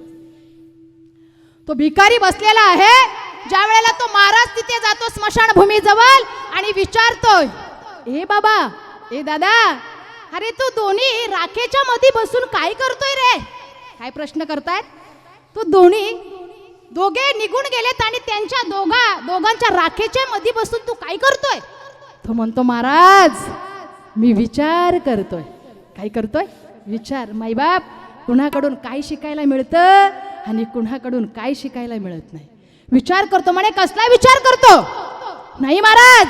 तो भिकारी बसलेला आहे. ज्या वेळेला तो महाराज तिथे जातो स्मशानभूमी जवळ आणि विचारतोय, ए बाबा, ए दादा, अरे तू दोन्ही राखेच्या मध्ये बसून काय करतोय रे? काय प्रश्न करतायत? तू दोघे निघून गेलेत आणि त्यांच्या दोघांच्या राखेच्या मध्ये बसून तू काय करतोय? तो म्हणतो, महाराज मी विचार करतोय. काय करतोय? विचार. माईबाप, कुणाकडून काय शिकायला मिळतं आणि कुणाकडून काय शिकायला मिळत नाही. विचार करतो. म्हणे कसला विचार करतो? नाही महाराज,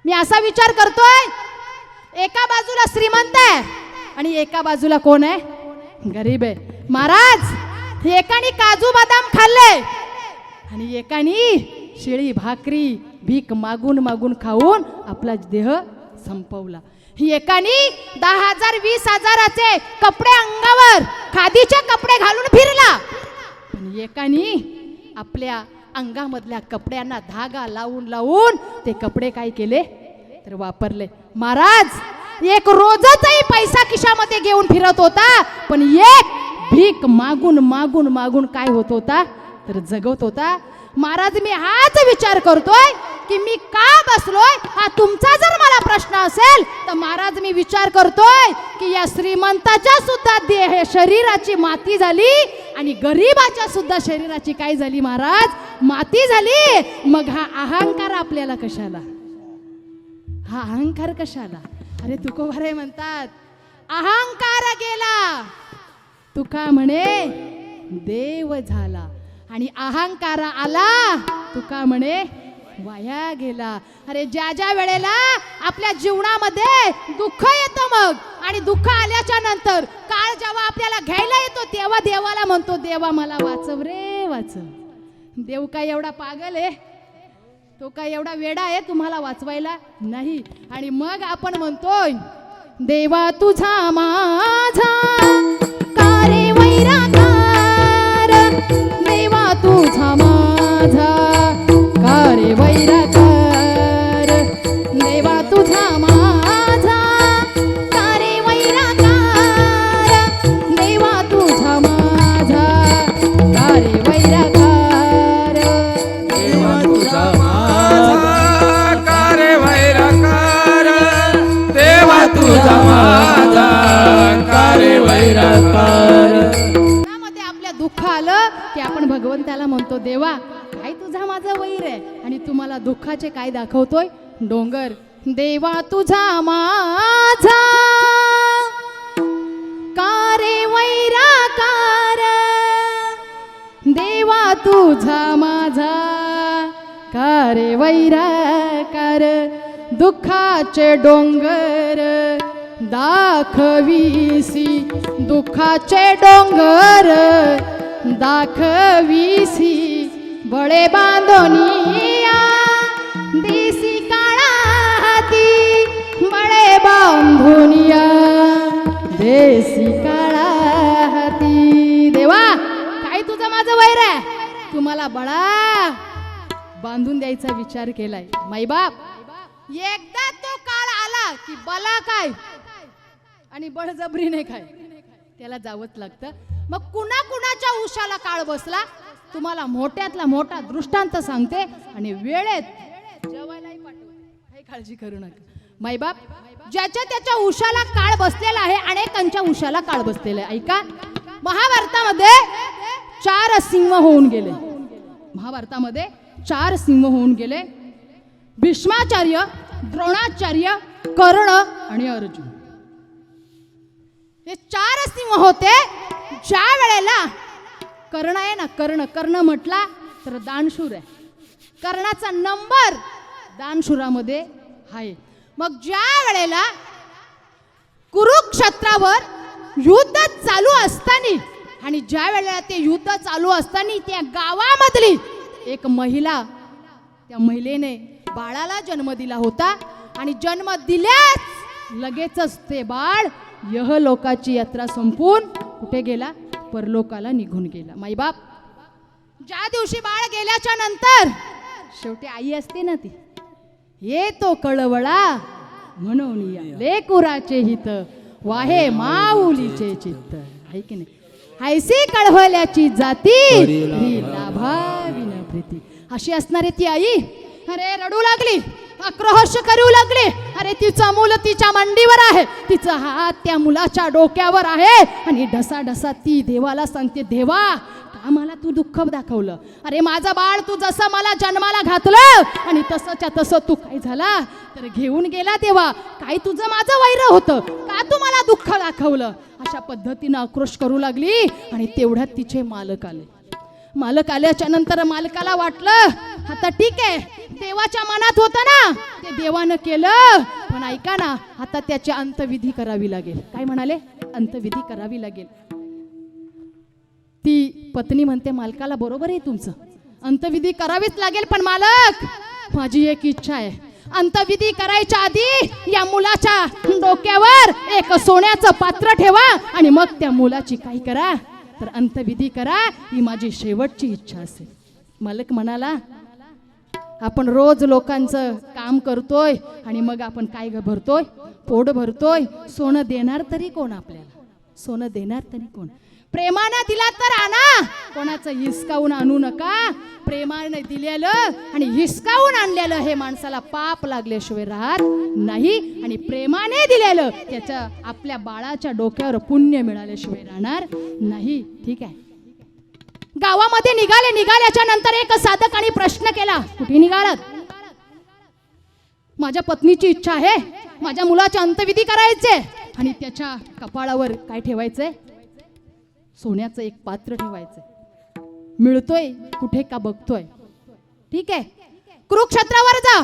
मी असा विचार करतोय, एका बाजूला श्रीमंत आहे आणि एका बाजूला कोण आहे? गरीब आहे. महाराज, एकाने काजू बदाम खाल्ले आणि एकाने शिळी भाकरी भीक मागून मागून खाऊन आपला देह संपवला. एकाने 10,000 20,000चे कपडे अंगावर, खादीचे कपडे घालून फिरला, पण एकाने आपल्या अंगामधल्या कपड्यांना धागा लावून लावून ते कपडे काय केले तर वापरले. महाराज, एक रोजचाही पैसा खिशामध्ये घेऊन फिरत होता, पण एक भीक मागून मागून मागून काय होत होता तर जगत होता. महाराज, मी हाच विचार करतोय की मी का बसलोय. हा तुमचा जर मला प्रश्न असेल तर महाराज, मी विचार करतोय की या श्रीमंताच्या सुद्धा देह शरीराची माती झाली आणि गरीबाच्या सुद्धा शरीराची काय झाली महाराज? माती झाली. मग हा अहंकार आपल्याला कशाला? हा अहंकार कशाला? अरे तुकोबारे म्हणतात, अहंकार गेला तुका म्हणे देव झाला, आणि अहंकार आला तुका म्हणे वाया गेला. अरे ज्या ज्या वेळेला आपल्या जीवनामध्ये दुःख येतं, मग आणि दुःख आल्याच्या नंतर काळ जेव्हा आपल्याला घ्यायला येतो तेव्हा देवाला म्हणतो, देवा मला वाचव रे वाचव. देव काय एवढा पागल आहे? तो काय एवढा वेडा आहे तुम्हाला वाचवायला? नाही. आणि मग आपण म्हणतोय, देवा तुझा माझा कारे वैराकार, देवा तुझा माझा कारे वैराकार, देवा तुझा माझा कारे वैराकार, देवा तुझा माझा कारे वैराकार, देवा तुझा कारे वैराकार, देवा तुझा माझा कारे वैराकार. त्यामध्ये आपल्या दुःख आलं की आपण भगवंताला म्हणतो, देवा काय तुझा माझा वैर आहे, आणि तुम्हाला दुःखाचे काय दाखवतोय? डोंगर. देवा तुझा माझा कारे वैराकार, देवा तुझा माझा कारे वैराकार, दुःखाचे डोंगर दाखवीसी, दुःखाचे डोंगर दाखवीसी, बळे बांधोनिया देसी काळा हाती, बळे बांधोनिया देसी काळा हाती. देवा काय तुझं माझं वैर आहे? तुम्हाला बळा बांधून द्यायचा विचार केलाय. माईबाप, एकदा तो काळ आला की बला काय आणि बळजबरीने काय त्याला जावंच लागतं. मग कुणा कुणाच्या उशाला काळ बसला तुम्हाला मोठ्यातला मोठा दृष्टांत सांगते आणि वेळेत जेवायलाही पाठवते, काही काळजी करू नका. मायबाप, ज्याच्या त्याच्या उशाला काळ बसलेला आहे, अनेकांच्या उशाला काळ बसलेला आहे. ऐका, महाभारतामध्ये 4 सिंह होऊन गेले. महाभारतामध्ये 4 सिंह होऊन गेले. भीष्माचार्य, द्रोणाचार्य, कर्ण आणि अर्जुन. हे 4 सिंह होते. ज्या वेळेला कर्ण आहे ना, कर्ण म्हटला तर दानशूर आहे. कर्णाचा नंबर दानशूरामध्ये आहे. मग ज्या वेळेला कुरुक्षेत्रावर युद्ध चालू असताना आणि ज्या वेळेला ते युद्ध चालू असताना त्या गावामधली एक महिला, त्या महिलेने बाळाला जन्म दिला होता आणि जन्म दिल्याच लगेचच ते बाळ यहलोकाची यात्रा संपून कुठे गेला? परलोकाला निघून गेला. माईबाप, ज्या दिवशी बाळ गेल्याच्या नंतर शेवटी आई असते ना, ती येतो कळवळा म्हणून या लेकुराचे हित वाहे माऊलीचे चित्त. आहे की नाही? हायसी कळवल्याची जाती लाभाविन प्रीती. अशी असणारी ती आई अरे रडू लागली, आक्रोश करू लागली. अरे तिचा मूल तिच्या मांडीवर आहे, तिचा हात त्या मुलाच्या डोक्यावर आहे आणि ढसा ढसा ती देवाला सांगते, देवा का मला तू दुःख दाखवलं? अरे माझं बाळ तू जसं मला जन्माला घातलं आणि तसंच्या तसं तू काय झाला तर घेऊन गेला. देवा, काय तुझं माझं वैर होतं का तू मला दुःख दाखवलं? अशा पद्धतीनं आक्रोश करू लागली आणि तेवढ्यात तिचे मालक आले. मालक आल्याच्या नंतर मालकाला वाटलं आता ठीक आहे, देवाच्या मनात होतं ना ते देवानं केलं, पण ऐका ना आता त्याची अंतविधी करावी लागेल. काय म्हणाले? अंतविधी करावी लागेल. ती पत्नी म्हणते मालकाला, बरोबर आहे तुमचं, अंतविधी करावीच लागेल, पण मालक माझी एक इच्छा आहे. अंतविधी करायच्या आधी या मुलाच्या डोक्यावर एक सोन्याचं पात्र ठेवा आणि मग त्या मुलाची काय करा तर अंतविधी करा, ही माझी शेवटची इच्छा असेल. मालक म्हणाला, आपण रोज लोकांचं काम करतोय आणि मग आपण काय भरतोय? पोट भरतोय. सोनं देणार तरी कोण आपल्याला? सोनं देणार तरी कोण? प्रेमानं दिला तर आणा, कोणाचं हिसकावून आणू नका. प्रेमाने दिलेलं आणि हिसकावून आणलेलं हे माणसाला पाप लागल्याशिवाय राहत नाही आणि प्रेमाने दिलेलं त्याच्या आपल्या बाळाच्या डोक्यावर पुण्य मिळाल्याशिवाय राहणार नाही. ठीक आहे. गावामध्ये निघाल्याच्या नंतर एक साधकाने प्रश्न केला, कुठे निघालात? माझ्या पत्नीची इच्छा आहे, माझ्या मुलाचे अंतविधी करायचे आणि त्याच्या कपाळावर काय ठेवायचंय? सोन्याचं एक पात्र ठेवायचंय. मिळतोय कुठे का बघतोय. ठीक आहे. कुरुक्षेत्रावर जा,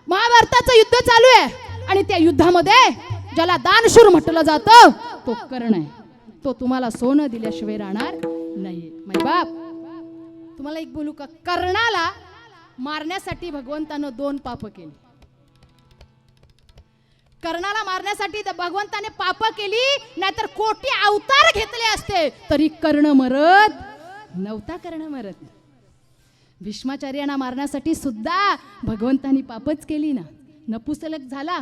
महाभारताचं युद्ध चालू आहे आणि त्या युद्धामध्ये ज्याला दानशूर म्हटलं जातं तो कर्ण आहे. तो तुम्हाला सोनं दिल्याशिवाय राहणार नाही. मायबाप, तुम्हाला एक बोलू का? कर्णाला मारण्यासाठी भगवंतानं 2 पाप केली. कर्णाला मारण्यासाठी भगवंताने पाप केली, नाहीतर कोटी अवतार घेतले असते तरी कर्ण मरत नव्हता. कर्ण मरत. भीष्माचार्यांना मारण्यासाठी सुद्धा भगवंतानी पापच केली ना. नपुसलक झाला,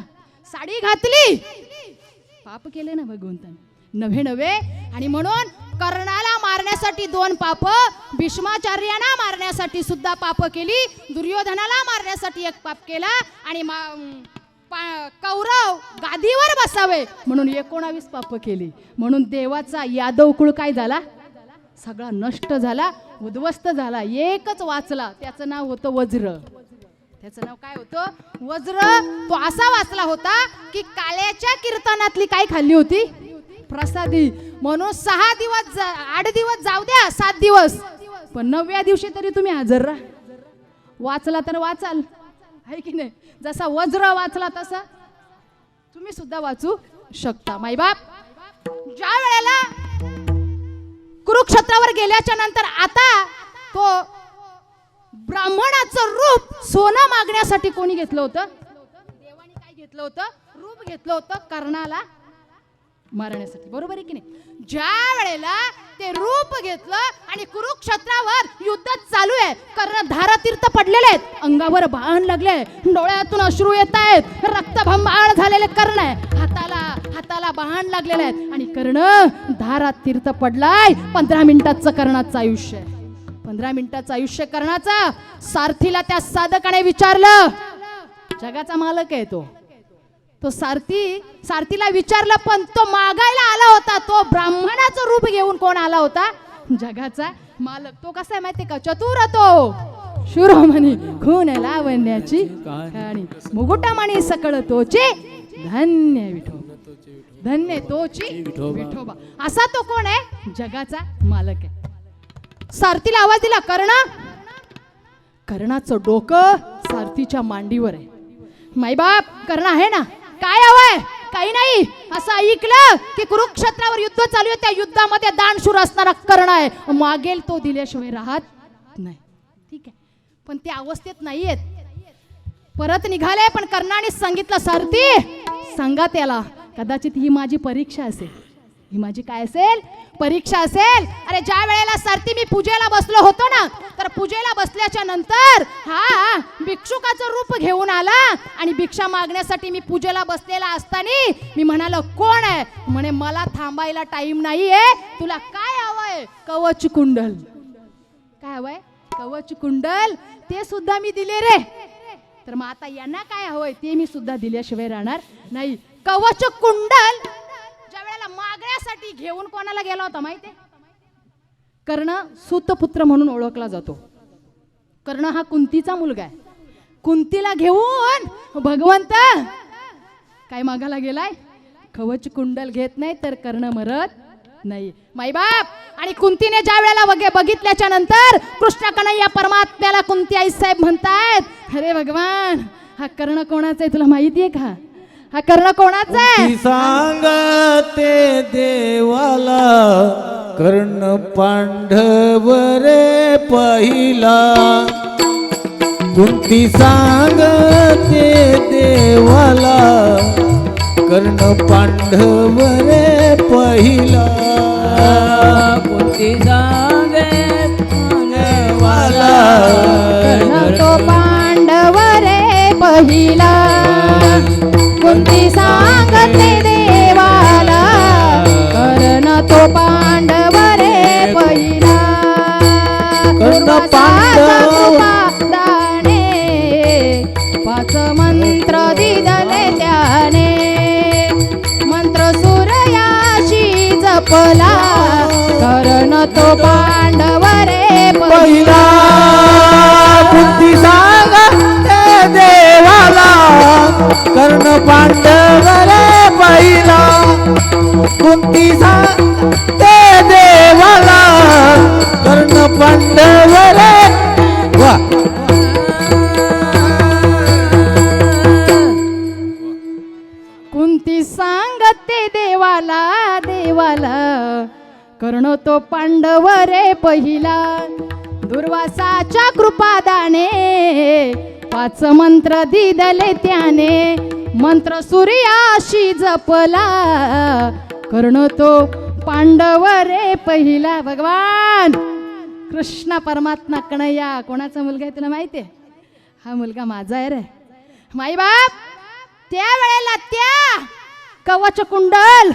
साडी घातली, पाप केले ना भगवंताने नव्हे. आणि म्हणून कर्णाला मारण्यासाठी 2 पाप, भीष्माचार्यांना मारण्यासाठी सुद्धा पाप केली, दुर्योधनाला मारण्यासाठी 1 पाप केला आणि कौरव गादीवर बसावे म्हणून 19 पाप केली. म्हणून देवाचा यादव कुळ काय झाला? सगळा नष्ट झाला, उद्ध्वस्त झाला. एकच वाचला, त्याचं नाव होतं वज्र. त्याचं नाव काय होतं? वज्र. तो असा वाचला होता की काल्याच्या कीर्तनातली काय खाल्ली होती? प्रसादी. म्हणून 6 दिवस 8 दिवस जाऊ द्या, 7 दिवस, पण 9व्या दिवशी तरी तुम्ही हजर राहा. वाचला तर वाचाल, आहे की नाही? जसा वज्र वाचला तसा तुम्ही सुद्धा वाचू शकता. मायबाप, ज्या वेळेला कुरुक्षेत्रावर गेल्याच्या नंतर आता तो ब्राह्मणाचं रूप सोनं मागण्यासाठी कोणी घेतलं होतं? देवाने काय घेतलं होतं? रूप घेतलं होतं कर्णाला मारण्यासाठी. बरोबर आहे की नाही? ज्या वेळेला ते रूप घेतलं आणि कुरुक्षेत्रावर युद्ध चालू आहे, कर्ण धारातीर्थ पडलेले आहेत, अंगावर बाण लागले, डोळ्यातून अश्रू येत आहेत, रक्तभंबाळ झालेले कर्ण आहे, हाताला बाण लागलेले आहेत आणि कर्ण धारातीर्थ पडलाय. 15 मिनिटाचं कर्णाचं आयुष्य आहे. 15 मिनिटाचं आयुष्य कर्णाचं. सारथीला त्या साधकाने विचारलं, जगाचा मालक आहे तो सारथीला विचारलं, पण तो मागायला आला होता, तो ब्राह्मणाचं रूप घेऊन कोण आला होता? जगाचा मालक. तो कसा आहे माहितीये का? चतुर तो, शिरोमणी खून लावण्याची कहाणी, मुकुटामणी सकळ तोचे, धन्य विठोबा, धन्य तोची विठोबा. असा तो कोण आहे? जगाचा मालक आहे. सारथीला आवाज दिला, कर्णाचं डोकं सारथीच्या मांडीवर आहे. माईबाप कर्ण आहे ना, काय हवंय? काही नाही. असं ऐकलं की कुरुक्षेत्रावर युद्ध चालू आहे, त्या युद्धामध्ये दानशूर असणारा कर्ण आहे, मागेल तो दिल्याशिवाय राहत नाही. ठीक आहे, पण त्या अवस्थेत नाहीयेत. परत निघाले, पण कर्णाने सांगितलं, सारथी सांगा त्याला, कदाचित ही माझी परीक्षा असेल. ही माझी काय असेल? परीक्षा असेल. अरे ज्या वेळेला सारथी मी पूजेला बसलो होतो ना, तर पूजेला बसल्याच्या नंतर हा भिक्षुकाचं रूप घेऊन आला आणि भिक्षा मागण्यासाठी मी पूजेला बसलेला असताना मी म्हणालो, कोण आहे? म्हणे, मला थांबायला टाइम नाहीये, तुला काय हवंय? कवच कुंडल. काय हवंय? कवच कुंडल. ते सुद्धा मी दिले रे. तर मग आता यांना काय हवंय ते मी सुद्धा दिल्याशिवाय राहणार नाही. कवच कुंडल ज्या वेळेला मागण्यासाठी घेऊन कोणाला गेला होता माहितीये? कर्ण सूतपुत्र म्हणून ओळखला जातो. कर्ण हा कुंतीचा मुलगा आहे. कुंतीला घेऊन भगवंत काय मागायला गेलाय? कवच कुंडल घेत नाही तर कर्ण मरत नाही. माईबाप आणि कुंतीने ज्या वेळेला बघितल्याच्या नंतर कृष्ण कन्हैया परमात्म्याला कुंती आई साहेब म्हणतायत, अरे भगवान हा कर्ण कोणाचा आहे तुला माहितीये का? हा कर्ण कोणाचा आहे? सांगते देवाला, कर्ण पांडव रे पहिला. कुंती सांगते देवाला, कर्ण पांडव रे पहिला. कुंती सांगे वाला, कर्ण तो पांडव रे पहिला. कुंती सांगते देवाला, कर्ण तो पांडव रे पहिला. कर्ण पांडव दाने 5 मंत्र दिदले त्याने, मंत्र सूर्याशी जपला, कर्ण तो पांडव रे पहिला. कुंती सांगते देवाला, कर्ण पांडव रे पहिला. कुंती सांगते देवाला, कर्ण पांडव रे. वा, कुंती सांगते देवाला, देवाला कर्ण तो पांडव रे पहिला. दुर्वासाच्या कृपादाने 5 मंत्र दिदले त्याने, मंत्र सूर्याशी जपला, कर्ण तो पांडव रे पहिला. भगवान कृष्ण परमात्मा कन्हैया कोणाचा मुलगा आहे तुला माहितीये? हा मुलगा माझा आहे रे. माईबाप त्या वेळेला त्या कवच कुंडल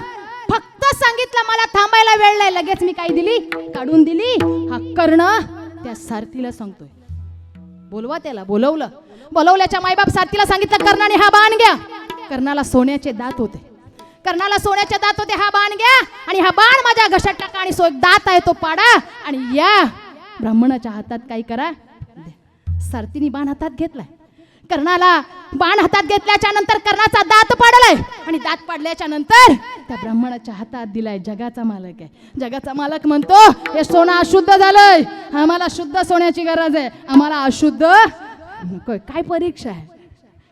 फक्त सांगितलं मला थांबायला वेळ नाही, लगेच मी काय दिली? काढून दिली. हा कर्ण त्या सारथीला सांगतोय, बोलवा त्याला. बोलवल्याच्या माईबाप सारथीला सांगितलं, कर्णाने हा बाण घ्या. कर्णाला सोन्याचे दात होते, कर्णाला सोन्याचे दात होते. हा बाण घ्या आणि हा बाण माझ्या घशात टाका आणि एक दात आहे तो पाडा आणि या ब्राह्मणाच्या हातात काय करा. सारथीने बाण हातात घेतलाय. कर्णाला बाण हातात घेतल्याच्या नंतर कर्णाचा दात पाडलाय आणि दात पाडल्याच्या नंतर त्या ब्राह्मणाच्या हातात दिलाय. जगाचा मालक आहे. जगाचा मालक म्हणतो, हे सोनं अशुद्ध झालंय, आम्हाला शुद्ध सोन्याची गरज आहे, आम्हाला अशुद्ध नकोय. काय परीक्षा आहे?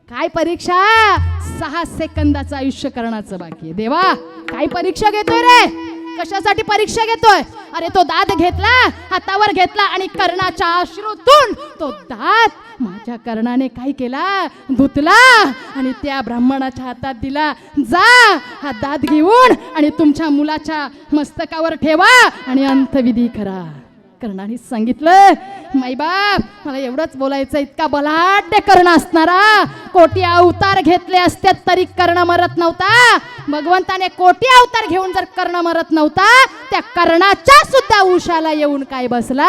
काय परीक्षा? 6 सेकंदाचं आयुष्य कर्णाचं बाकी आहे. देवा काय परीक्षा घेतोय रे? कशासाठी परीक्षा घेतोय? अरे तो दात घेतला, हातावर घेतला आणि कर्णाच्या अश्रूतून तो दात माझ्या कर्णाने काय केला? धुतला आणि त्या ब्राह्मणाच्या हातात दिला. जा हा दात घेऊन आणि तुमच्या मुलाच्या मस्तकावर ठेवा आणि अंत्यविधी करा. कर्णाने सांगितलं, माईबाप मला एवढंच बोलायचं, इतका बलाढ्य कर्ण असणारा, कोटी अवतार घेतले असते तरी कर्ण मरत नव्हता. भगवंताने कोटी अवतार घेऊन जर कर्ण मरत नव्हता, त्या कर्णाच्या सुद्धा उशाला येऊन काय बसला?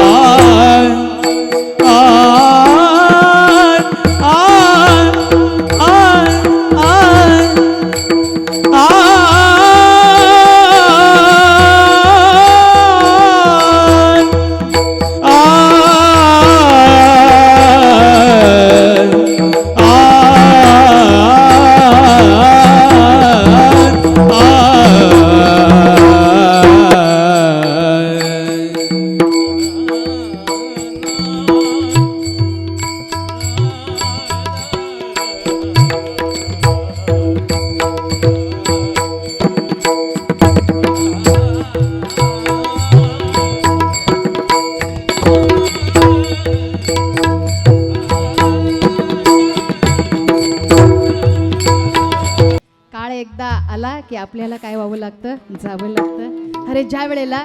आला की आपल्याला काय व्हावं लागतं, जावं लागतं. अरे ज्या वेळेला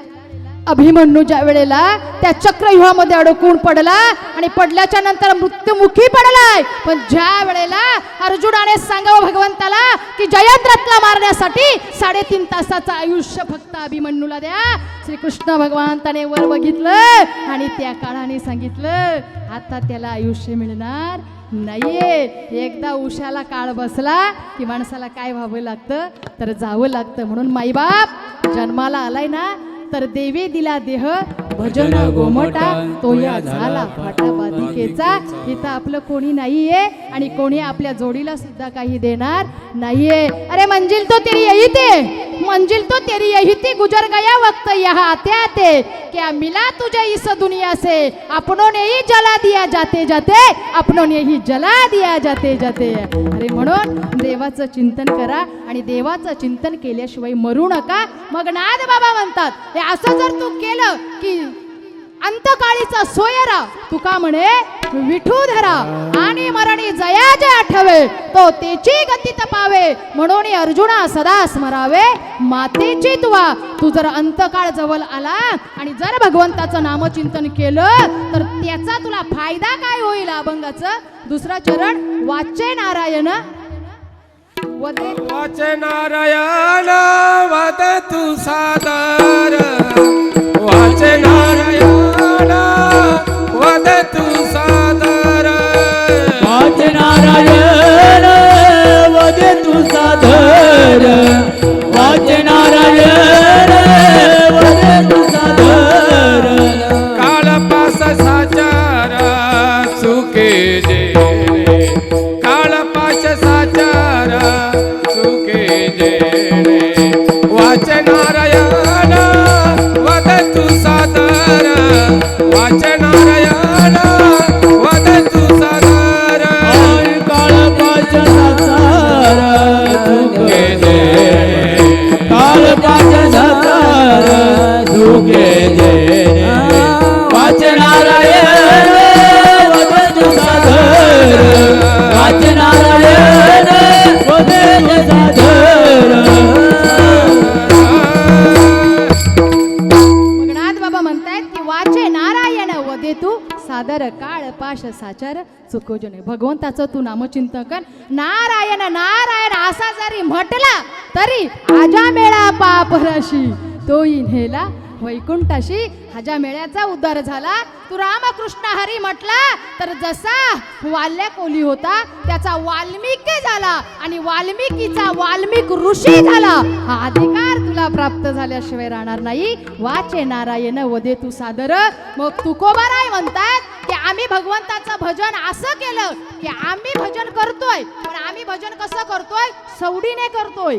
अभिमन्यू ज्या वेळेला त्या चक्रव्यूहामध्ये अडकून पडला आणि पडल्याच्या नंतर मृत्युमुखी पडलाय, पण ज्या वेळेला अर्जुनाने सांगावं भगवंताला की जयद्रथला मारण्यासाठी 3.5 तासाचं आयुष्य फक्त अभिमन्यूला द्या, श्रीकृष्ण भगवंताने वर बघितलं आणि त्या काळाने सांगितलं आता त्याला आयुष्य मिळणार नाहीये. एकदा उशाला काळ बसला की माणसाला काय व्हावं लागतं, तर जावं लागतं. म्हणून माईबाप जन्माला आलाय ना तर देवी दिला देह भजन गोमटा, तो या झाला फाटा बाधिकेचा. इथं आपलं कोणी नाहीये आणि कोणी आपल्या जोडीला सुद्धा काही देणार नाहीये. अरे मंजिल तो तेरी यही थे, मंजिल तो तेरी यही थी, गुजर गया वक्त यहाँ आते आते, क्या मिला तुझे इस दुनिया से, अपनों ने ही जला दिया जाते जाते, अपनों ने ही जला दिया जाते जाते. अरे म्हणून देवाचं चिंतन करा आणि देवाचं चिंतन केल्याशिवाय मरू नका. मग नाद बाबा म्हणतात हे असं जर तू केलं की अंतकाळीचा सोयरा तुका म्हणे विठूधरा आणि मरणी जया जय आठवे, तो तेची गती तपावे, म्हणून अर्जुना सदा स्मरावे मातेची तुवा. तू जर अंतकाळ जवळ आला आणि जर भगवंताचं नामचिंतन केलं तर त्याचा तुला फायदा काय होईल. अभंगाचं 2रा चरण वाचे नारायण वदे वाचे नारायण वद तू सादर, वाचे नारायण वद तू सादर, वाचे नारायण वदे तू सादर, वाचे नारायण वदे तू सादर. काळपास साचार चुके जे, काळपास साचार चुके जे, वाचे नारायण वद तू सादर, वाचे नारायण वद तू सादर. काळपाश साचार चुके जे, काळपाश साचार चुके जे, वाचे नारायण वदे तू सादर, वाचे नारायण वदे तू सादर. मगनाथ बाबा म्हणतायत की वाचे नारायण वदे तू सादर, काळ पाश साचार चुकोजने. भगवंताचं तू नामचिंतन कर. नारायण नारायण असा जरी म्हटला तरी आजा मेळा पापराशी, तोही नेला वैकुंठाशी. हाजा मेळ्याचा उद्धार झाला. तू रामकृष्ण हरी म्हटला तर जसा वाल्य कोली होता त्याचा वाल्मिकी झाला आणि वाल्मिकीचा वाल्मिक ऋषी झाला. हा अधिकार तुला प्राप्त झाल्याशिवाय राहणार नाही. वाचे नारायण वदे तू सादर. मग तुकोबाराय म्हणतात की आम्ही भगवंताचं भजन असं केलं की आम्ही भजन करतोय, पण आम्ही भजन कसं करतोय, सवडीने करतोय,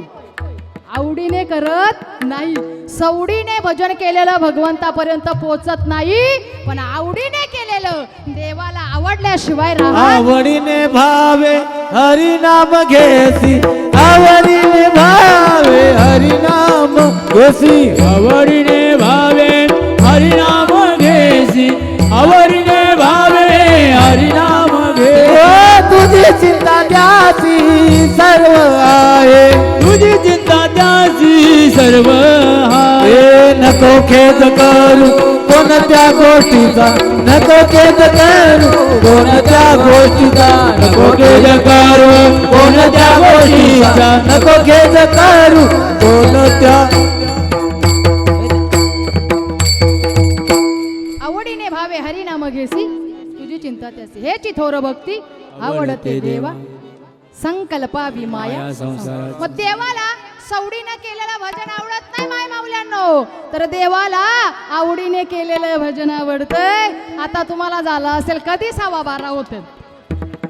आवडीने करत नाही. सवडीने भजन केलेलं भगवंतापर्यंत पोचत नाही, पण आवडीने केलेलं देवाला आवडल्याशिवाय राहत. आवडीने भावे हरिनाम घेसी, आवडीने भावे हरिनाम घेसी, आवडीने भावे हरिनाम घेसी, आवडीने भावे हरिनाम घेसी. तुझी चिंता त्याची सर्व आहे, तुझी चिंता त्याची सर्व आहे. नको खेद करू कोणत्या गोष्टीचा, नको खेद करू कोणत्या गोष्टीचा, नको खेद करू कोणत्या गोष्टीचा, नको खेद करू कोणत्या. आवडीने भावे हरिनाम घेसी, तुझी चिंता त्याची, हे चिथोर भक्ती आवडते देवा, संकल्पा विमाया संसार. मग देवाला सवडीने केलेलं भजन आवडत नाही माय माऊल्यांनो, तर देवाला आवडीने केलेलं भजन आवडतंय. आता तुम्हाला झालं असेल कधी 12:15 होते,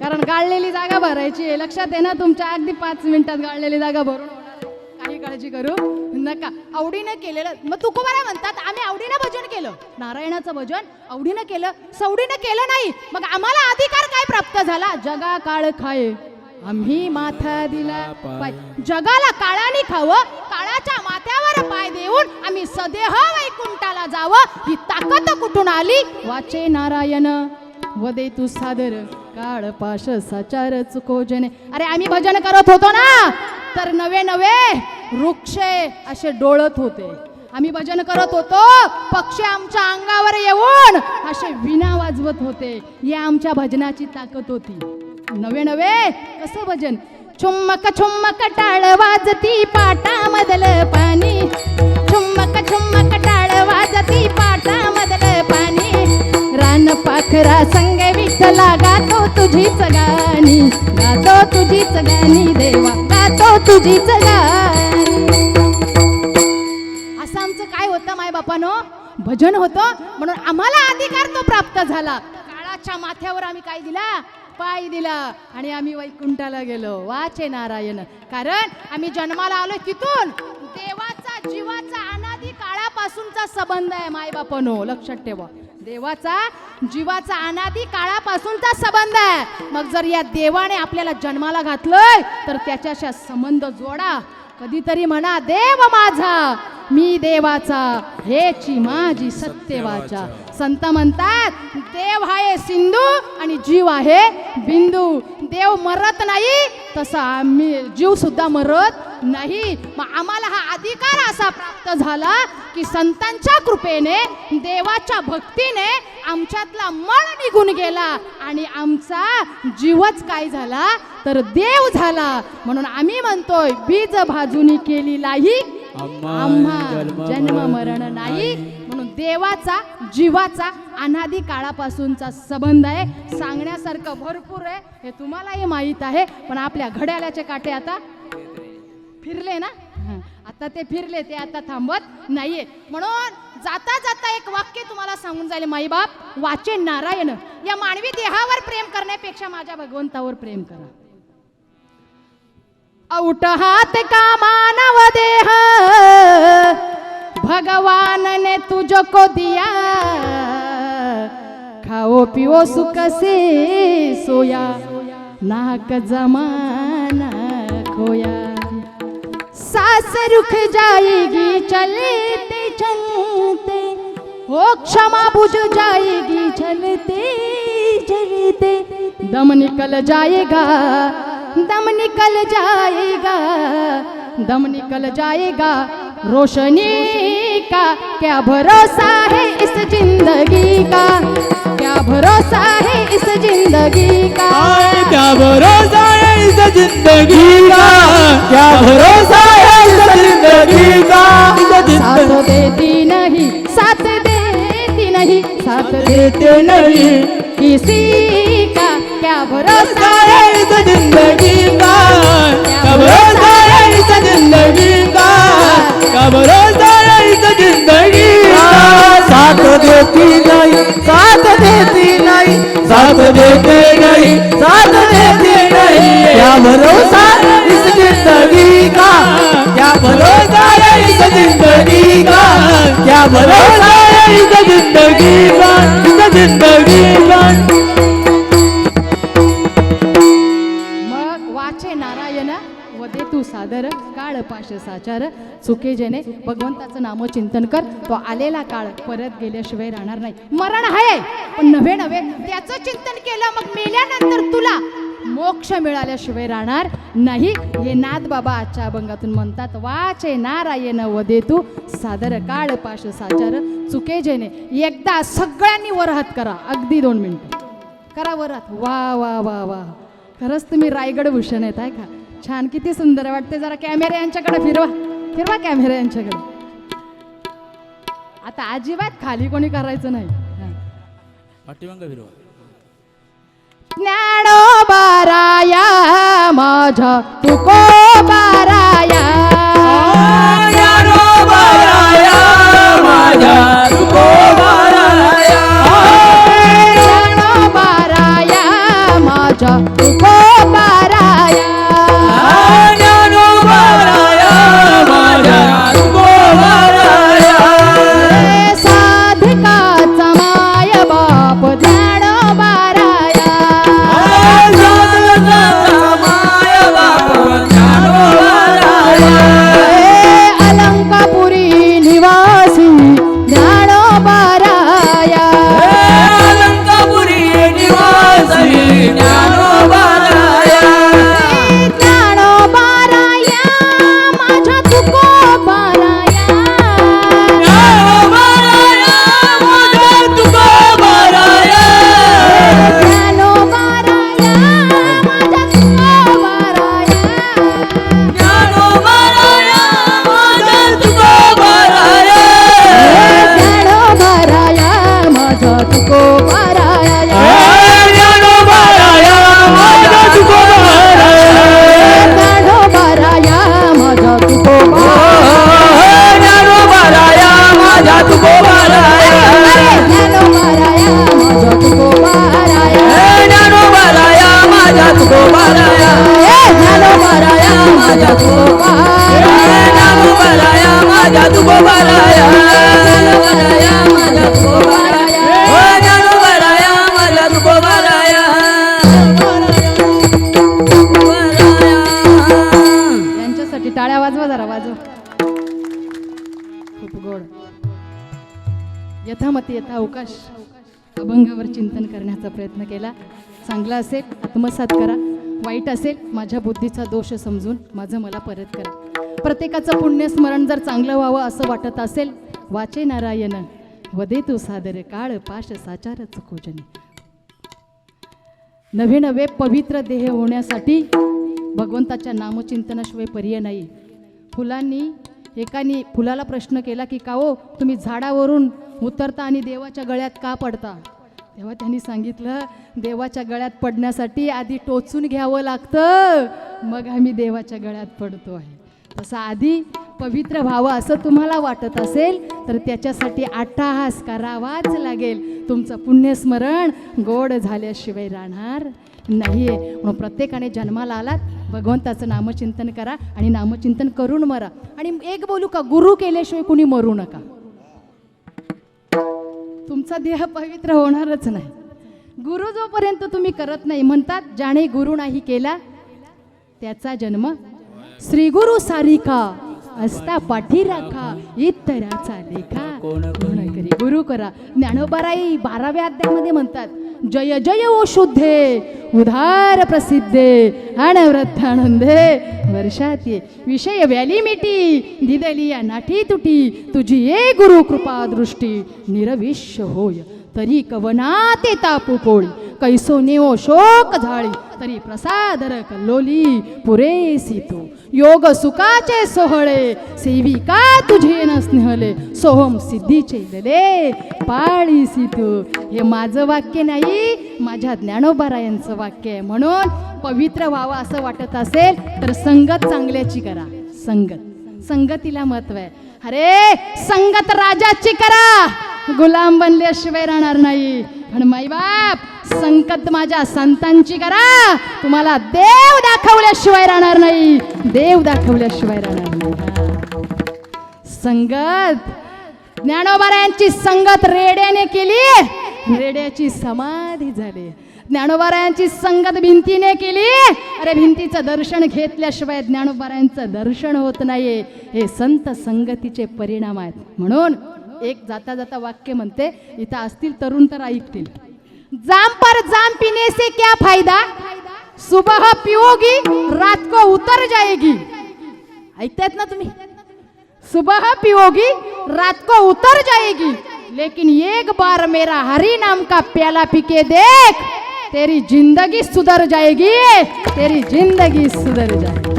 कारण गाळलेली जागा भरायची आहे. लक्षात आहे ना तुमच्या, अगदी 5 मिनिटात गाळलेली जागा भरून होणार आहे. काही काळजी करू नका. आवडीने केलेलं, मग तुकोबारा म्हणतात आम्ही आवडीनं भजन केलं, नारायणाचं भजन आवडीनं केलं, सवडीनं केलं नाही. मग आम्हाला अधिकार काय प्राप्त झाला, जगा काळ खाये आम्ही माथा दिला पाय. जगाला काळाने खावं, काळाच्या माथ्यावर पाय देऊन आम्ही सदेह वैकुंठाला जावं, ही ताकद कुठून आली. वाचे नारायण वदे तू सादर, काळ पाश साचार चुकोजने. अरे आम्ही भजन करत होतो ना, तर नवे नवे वृक्षे असे डोळत होते. आम्ही भजन करत होतो, पक्षी आमच्या अंगावर येऊन असे विणा वाजवत होते. या आमच्या भजनाची ताकद होती. नवे नवे कसं भजन. चुम्मक चुम्मक टाळ वाजती पाटामधलं पाणी, चुम्मक चुम्मक टाळ वाजती पाटामधलं पाणी, रान पाखरा संग विठ्ठला गातो तुझीच गाणी, गातो तुझीच गाणी देवा, गातो तुझीच गाणी. असं आमचं काय होतं माय बापानो, भजन होतं म्हणून आम्हाला अधिकार तो प्राप्त झाला. काळाच्या माथ्यावर आम्ही काय दिला, पाय दिला आणि आम्ही वैकुंठाला गेलो. वाचे नारायण. कारण आम्ही जन्माला आलोय तिथून. देवाचा जीवाचा अनादी काळापासूनचा संबंध आहे माय बापानो, लक्षात ठेवा. देवाचा जीवाचा अनादी काळापासूनचा संबंध आहे. मग जर या देवाने आपल्याला जन्माला घातलंय तर त्याच्याशी संबंध जोडा. कधीतरी म्हणा देव माझा मी देवाचा, हेची माझी सत्यवाचा. संत म्हणतात देव आहे सिंधू आणि जीव आहे बिंदू. देव मरत नाही तसा आम्ही जीव सुद्धा मरत नाही. मग आम्हाला हा अधिकार असा प्राप्त झाला की संतांच्या कृपेने देवाच्या भक्तीने आमच्यातला मळ निघून गेला आणि आमचा जीवच काय झाला तर देव झाला. म्हणून आम्ही म्हणतोय बीज भाजूनी केली लाही आम्हा जन्म मरण नाही. म्हणून देवाचा जीवाचा अनादी काळापासूनचा संबंध आहे. सांगण्यासारखं भरपूर आहे, हे तुम्हालाही माहीत आहे. पण आपल्या घड्याळाचे काटे आता फिरले ना, आता ते फिरले, ते आता थांबत नाहीये. म्हणून जाता जाता एक वाक्य तुम्हाला सांगून जाईल, माईबाप वाचे नारायण. या मानवी देहावर प्रेम करण्यापेक्षा माझ्या भगवंतावर प्रेम करा. औट हात का मानव देह भगवान ने तुझको दिया, खाओ पिओ सुख से सोया, नाक जमाना खोया. सांस रुक जाएगी चलते चलते, हो क्षमा बुझ जाएगी चलते चलते, दम निकल जाएगा, दम निकल जाएगा, दम निकल जाएगा, रोशनी का क्या भरोसा है इस जिंदगी का, क्या भरोसा है इस जिंदगी का, क्या भरोसा है इस जिंदगी का, क्या भरोसा है इस जिंदगी का. साथ देती नहीं, साथ देती नहीं, साथ देते नहीं किसी का, क्या भरोसा है इस जिंदगी का, क्या भरोसा है इस जिंदगी का, क्या भरोसा है इस जिंदगी का. साथ देती नहीं, साथ देती नहीं, साथ देते नहीं, साथ देते नहीं, क्या भरोसा है इस जिंदगी का, क्या भरोसा है इस जिंदगी का, क्या भरोसा है इस जिंदगी का, इस जिंदगी का. वाचे नारायण वदे तू सादर, काळ पाश साचार, चुके जेने भगवंताचं नामचिंतन कर. तो आलेला काळ परत गेल्याशिवाय राहणार नाही. मरण आहे पण नव्हे नव्हे त्याचं चिंतन केलं मग मेल्यानंतर तुला मोक्ष मिळाल्याशिवाय राहणार नाही. हे नाथ बाबा आजच्या अभंगातून म्हणतात. वाचे नारायण वदे तू सादर, काळ पाश साचार, चुके जेने. एकदा सगळ्यांनी वर हात करा, अगदी 2 मिनिटं करा वर हात. वा वा वा वा, खरंच तुम्ही रायगड भूषण येत आहे का. छान, किती सुंदर वाटते. जरा कॅमेरा यांच्याकडे फिरवा, फिरवा कॅमेरा यांच्याकडे. आता अजिबात खाली कोणी करायचं नाही. ज्ञानोबाराया माझा तुकोबाराया, ज्ञानोबाराया माझा तुकोबाराया, ज्ञानोबाराया माझा तुकोबाराया, ज्ञानोबाराया माझा तुकोबाराया. साधकाचा माय बाप ज्ञानोबाराया, माय बाप ज्ञानोबाराया. अलंकापुरी निवासी ज्ञानोबाराया, अवकाश अभंगावर चिंतन करण्याचा प्रयत्न केला. चांगला असेल आत्मसात करा, वाईट असेल माझ्या बुद्धीचा दोष समजून माझं मला परत करा. प्रत्येकाचं पुण्यस्मरण जर चांगलं व्हावं असं वाटत असेल, वाचे नारायण वदे तू सादर काळ पाश साचार चुकोजनी. नवे नवे पवित्र देह होण्यासाठी भगवंताच्या नामचिंतनाशिवाय पर्याय नाही. एकाने फुलाला प्रश्न केला की का हो तुम्ही झाडावरून उतरता आणि देवाच्या गळ्यात का पडता. तेव्हा त्यांनी सांगितलं देवाच्या गळ्यात पडण्यासाठी आधी टोचून घ्यावं लागतं, मग आम्ही देवाच्या गळ्यात पडतो आहे. तसं आधी पवित्र व्हावं असं तुम्हाला वाटत असेल तर त्याच्यासाठी अट्टहास करावाच लागेल. तुमचं पुण्यस्मरण गोड झाल्याशिवाय राहणार नाही आहे. म्हणून प्रत्येकाने जन्माला आलात भगवंताचं नामचिंतन करा आणि नामचिंतन करून मरा. आणि एक बोलू का, गुरु केल्याशिवाय कुणी मरू नका. तुमचा देह पवित्र होणारच नाही गुरु जोपर्यंत तुम्ही करत नाही. म्हणतात ज्याने गुरु नाही केला त्याचा जन्म श्री गुरु सारिका असता पाठी राखा इतराचा लेखा कोण करी. गुरु करा. ज्ञानोबाराई 12व्या अध्यायामध्ये म्हणतात जय जय ओ शुद्धे उधार प्रसिद्धे अनवृद्धानंदे वर्षात ये विषय व्याली मिटी दिदली या नाठी तुटी तुझी ये गुरु कृपा दृष्टी निरविश्य होय तरी कवनाते तापू पोळी कैसो नेओ शोक झाळी तरी प्रसादर कल्लोली पुरेसी तो योग सुखाचे सोहळे सेविका तुझे न स्नेहले सोहम सिद्धीचे लले पाळीसी तू. हे माझं वाक्य नाही, माझ्या ज्ञानोबारायांचं वाक्य आहे. म्हणून पवित्र व्हावं असं वाटत असेल तर संगत चांगल्याची करा. संगतीला महत्व आहे. अरे संगत राजाची करा, गुलाम बनल्याशिवाय राहणार नाही. पण माईबाप संगत माझ्या संतांची करा, तुम्हाला देव दाखवल्याशिवाय राहणार नाही. देव दाखवल्याशिवाय राहणार नाही. संगत ज्ञानोबारायांची संगत रेड्याने केली, रेड्याची समाधी झाली. ज्ञानोबारायांची संगत भिंतीने केली, अरे भिंतीचं दर्शन घेतल्याशिवाय ज्ञानोबारायांचं दर्शन होत नाहीये. हे संत संगतीचे परिणाम आहेत. म्हणून एक जाता जाता वाक्य म्हणते, इथं असतील तरुण तर ऐकतील. जाम पर जाम पीने से क्या फायदा, सुबह पिओगी रात को उतर जाएगी. ऐकतायत ना तुम्ही. सुबह पिओगी रात को उतर जाएगी लेकिन एक बार मेरा हरि नाम का प्याला पी के देख तेरी जिंदगी सुधर जाएगी, तेरी जिंदगी सुधर जाएगी.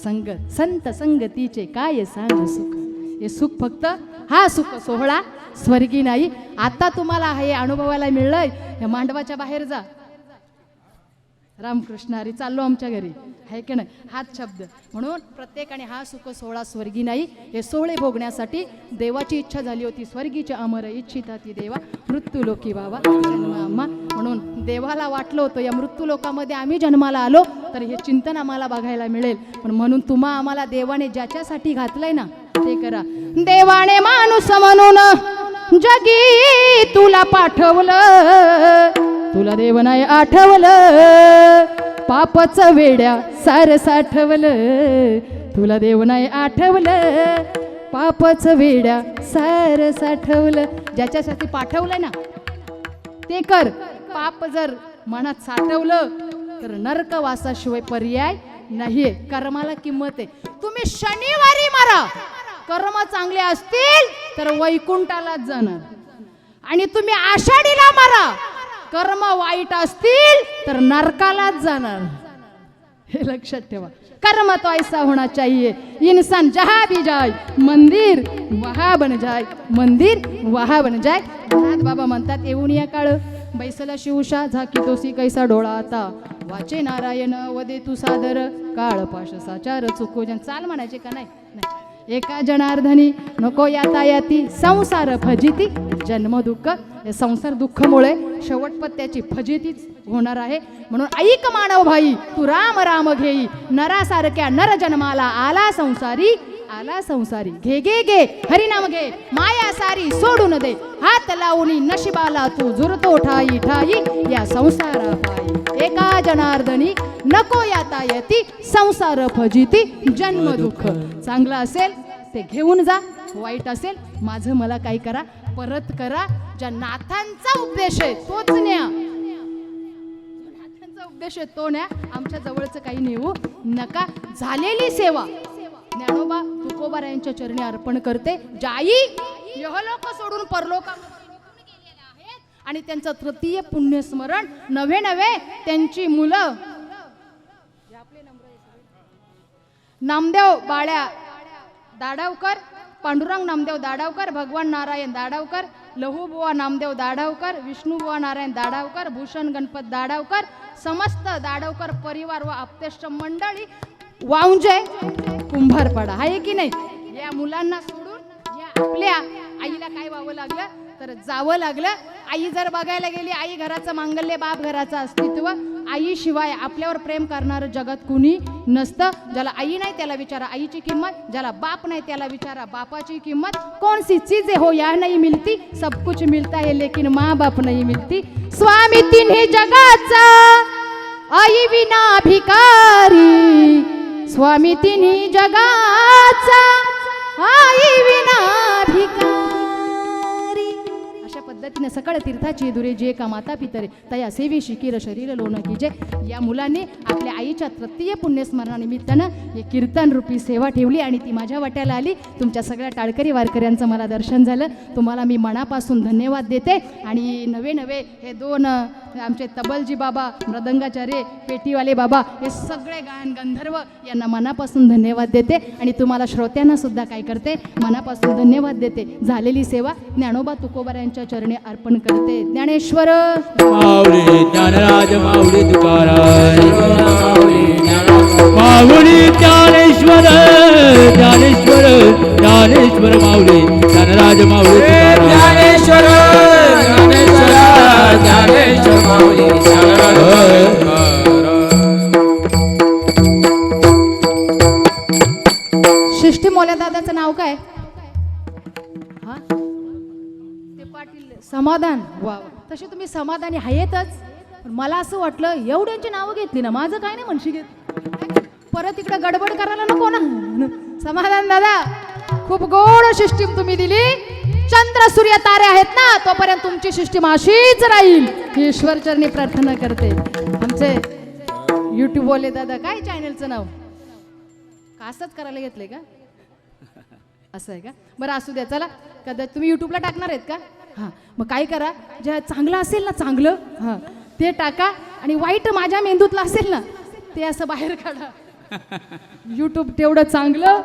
संगत संत संगतीचे काय सांग सुख. हे सुख फक्त हा सुख सोहळा स्वर्गी नाही. आता तुम्हाला हे अनुभवायला मिळलंय. या मांडवाच्या बाहेर जा, रामकृष्ण हरी चाललो आमच्या घरी आहे की नाही, हाच शब्द. म्हणून प्रत्येकाने हा सुख सोहळा स्वर्गी नाही. हे सोहळे भोगण्यासाठी देवाची इच्छा झाली होती. स्वर्गीचे अमर इच्छिता ती देवा मृत्यू लोकी व्हावा जन्म आम्हा. म्हणून देवाला वाटलं होतं या मृत्यू लोकामध्ये आम्ही जन्माला आलो तर हे चिंतन आम्हाला बघायला मिळेल. पण म्हणून तुम्हा आम्हाला देवाने ज्याच्यासाठी घातलंय ना ते करा. देवाने माणूस म्हणून जगी तुला पाठवलं, तुला देव नाही आठवलं. पापच वेड्या सार साठवलं, तुला देव नाही आठवलं. पापच वेड्या सार साठवलं. ज्याच्यासाठी पाठवलं ना ते कर. पाप जर मनात साठवलं तर नरकवासाशिवाय पर्याय नाहीये. कर्माला किंमत आहे. तुम्ही शनिवारी मारा, कर्म चांगले असतील तर वैकुंठालाच जाणार. आणि तुम्ही आषाढीला मारा, कर्म वाईट असतील तर नरकालाच जाणार. हे लक्षात ठेवा. कर्म तो ऐसा होना चाहिए इंसान जहां भी जाए मंदिर वहां बन जाए, मंदिर वहां बन जाए. नाथ बाबा म्हणतात येऊन या काळ बैसला शिवशा झाकी तोसी कैसा डोळा आता. वाचे नारायण वदे तू सादर काळ पाश साचार चुको जन. चाल म्हणायचे का नाही. एका जनार्दनी नको यातायाती संसार फजिती जन्म दुःख. हे संसार दुःखामुळे शेवटपत त्याची फजितीच होणार आहे. म्हणून ऐक मानव भाई तू राम राम घेई, नरासारख्या नर जन्माला आला संसारी, आला संसारी. घे घे घे हरिनाम घे, माया सारी सोडून दे. हात लावून नशिबाला तू झुरतो ठाई ठाई या संसारा पायी. एका जनार्दनी नको यातायती संसार फजिती जन्म दुःख. चांगलं असेल ते घेऊन जा, वाईट असेल माझं मला काय करा परत करा. ज्या नाथांचा उपदेश आहे तोच न्या, नाथांचा उपदेश आहे तो न्या. आमच्या जवळचं काही नेऊ नका. झालेली सेवा ज्ञानोबा तुकोबारायांच्या चरणी अर्पण करते. जाई यहलोक सोडून परलोकामध्ये गेलेल्या आहेत आणि त्यांचं तृतीय पुण्यस्मरण नवे नवे त्यांची मुलं नामदेव बाळ्या दाडावकर, पांडुरंग नामदेव दाडावकर, भगवान नारायण दाडावकर, लहूबुवा नामदेव दाडावकर, विष्णुबुवा नारायण दाडावकर, भूषण गणपत दाडावकर, समस्त दाडावकर परिवार व आप्तेष्ट मंडळी वाऊंजे कुंभारपाडा आहे की नाही. या मुलांना सोडून या आपल्या आईला काय व्हावं लागलं तर जावं लागलं. आई जर बघायला गेली, आई घराचं मांगल्य, बाप घराचं अस्तित्व. आईशिवाय आपल्यावर प्रेम करणारं जगात कुणी नसतं. ज्याला आई नाही त्याला विचारा आईची किंमत, ज्याला बाप नाही त्याला विचारा बापाची किंमत. कौन सी चीजें हो या नहीं मिलती, सब कुछ मिलता है लेकिन माँ बाप नहीं मिलती. स्वामी तिन्ही जगाचा, आई विना भिकारी. स्वामी तिन्ही जगाचा, आई विना भिकारी. अशा पद्धतीने सकळ तीर्थाची दुरे जे का माता पितरे तया सेवी शिकीर शरीर लोन कीजे. या मुलांनी आपल्या आईच्या तृतीय पुण्यस्मरणानिमित्तानं हे कीर्तन रूपी सेवा ठेवली आणि ती माझ्या वाट्याला आली. तुमच्या सगळ्या टाळकरी वारकऱ्यांचं मला दर्शन झालं. तुम्हाला मी मनापासून धन्यवाद देते. आणि नवे नवे हे दोन आमचे तबलजी बाबा, मृदंगाचार्य, पेटीवाले बाबा, हे सगळे गायन गंधर्व यांना मनापासून धन्यवाद देते. आणि तुम्हाला श्रोत्यांना सुद्धा काय करते मनापासून धन्यवाद देते. झालेली सेवा ज्ञानोबा तुकोबारायांच्या चरणी अर्पण करते. ज्ञानेश्वर माऊली ज्ञानराज माऊली तुकाराम, माऊली ज्ञानेश्वर ज्ञानेश्वर ज्ञानेश्वर माऊली ज्ञानराज माऊली तुकाराम. ज्ञानेश्वर ज्ञानेश्वर ज्ञानेश्वर माऊली ज्ञानराज. शिष्टी मोल्या दादाचं नाव काय? हा ते पाटील समाधान. वा, तसे तुम्ही समाधानी आहेतच. पण मला असं वाटलं एवढ्यांची नावं घेतली ना, माझं काय नाही म्हणशी घेत. परत इकडे गडबड करायला नको ना. समाधान दादा, खूप गोड सिस्टीम तुम्ही दिली. चंद्र सूर्य तारे आहेत ना, तोपर्यंत तुमची सिस्टीम अशीच राहील ही ईश्वरचरणी प्रार्थना करते. आमचे युट्यूब वाले दादा, काय चॅनलचं नाव? असंच करायला घेतलंय का? असं आहे का? बरं असू द्या. चला, कदाचित तुम्ही युट्यूबला टाकणार आहेत का? हां, मग काय करा, जे चांगलं असेल ना, चांगलं हां ते टाका. आणि वाईट माझ्या मेंदूतलं असेल ना, ते असं बाहेर काढा. यूट्यूब तेवढं चांगलं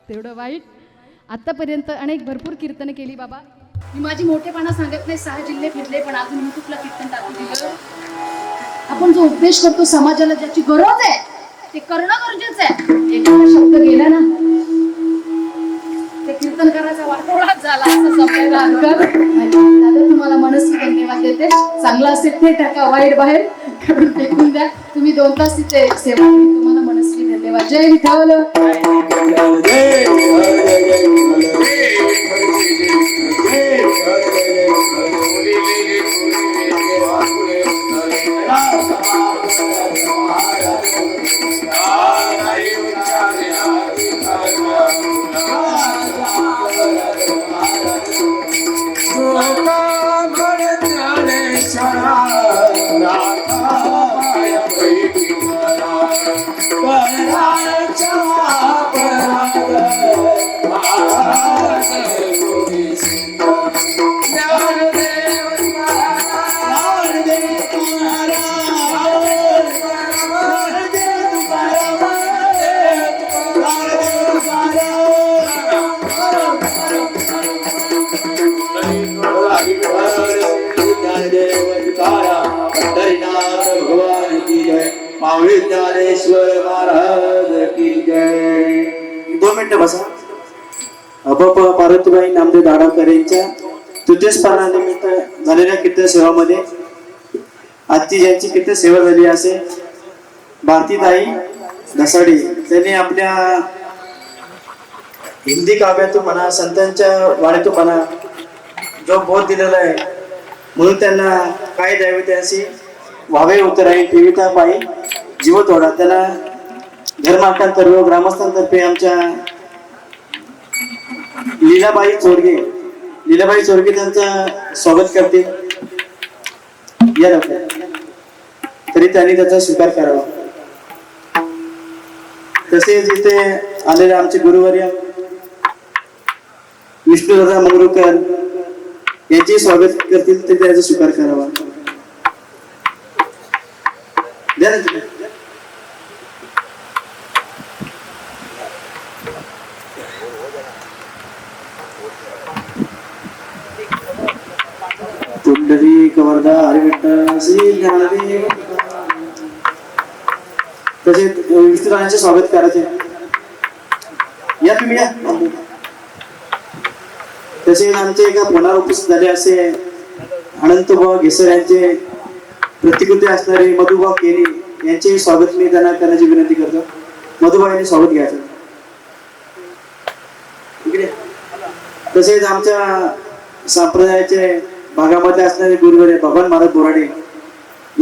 तेवढं वाईट. आत्तापर्यंत अनेक भरपूर कीर्तन केली बाबा. मी माझी मोठेपणा सांगत नाही. 6 जिल्हे फिरले पण अजून यूट्यूबला कीर्तन टाकू दिलं. आपण जो उपदेश करतो समाजाला, ज्याची गरज आहे ते करणं गरजेचं आहे. एखादा शब्द गेला ना, ते कीर्तन करायचा वाटोळाच झाला असं समजायला हरकत नाही. दादा तुम्हाला मनस्वी धन्यवाद देते. चांगलं असेल ते टाका, वाईट बाहेर काढून फेकून द्या. तुम्ही 2 तास तिथे सेवा केली, तुम्हाला मनस्वी धन्यवाद. जय विठ्ठल. माऊली ज्ञानेश्वर महाराज की जय. 2 मिनिटं बसा. अबप पार्वतीबाई नामदेव दाडावकर यांच्या तृतीय स्मरणानिमित्त झालेल्या कीर्तन सेवामध्ये आजची ज्यांची कीर्तन सेवा झाली असे भारतीताई धसाडी, त्यांनी आपल्या हिंदी काव्यातून म्हणा, संतांच्या वाणीतून म्हणा, जो बोध दिलेला आहे, म्हणून त्यांना काय द्यावे त्याशी व्हावे उतराई पिविता पायी जीवतोडा. त्याला धर्मांतर्फे ग्रामस्थांतर्फे आमच्या लीलाबाई चोरगे लीलाबाई चोरगे त्यांचं स्वागत करते. या लवकर. तरी त्यांनी त्याचा स्वीकार करावा. तसेच इथे आलेले आमचे गुरुवर्य विष्णुदादा मंगरुळकर यांचे स्वागत करतील, ते त्याचा स्वीकार करावा. द्या ना तिथे. पुंडरी कवर्धा हरिविठ्ठल श्री ज्ञानदेव. तसेच विष्णुदादांचे स्वागत करायचे. या तुम्ही या. तसेच आमचे एका फोनावर उपस्थित झाले असे अनंतभाऊ घेसर यांचे प्रतिकृती असणारे मधुभाऊ केनी यांचे स्वागत मी त्यांना करण्याची विनंती करतो. मधुभाऊ यांनी स्वागत घ्यायचं. तसेच आमच्या संप्रदायाचे भागामध्ये असणारे गुरुवर्य भगवान महाराज बोराडे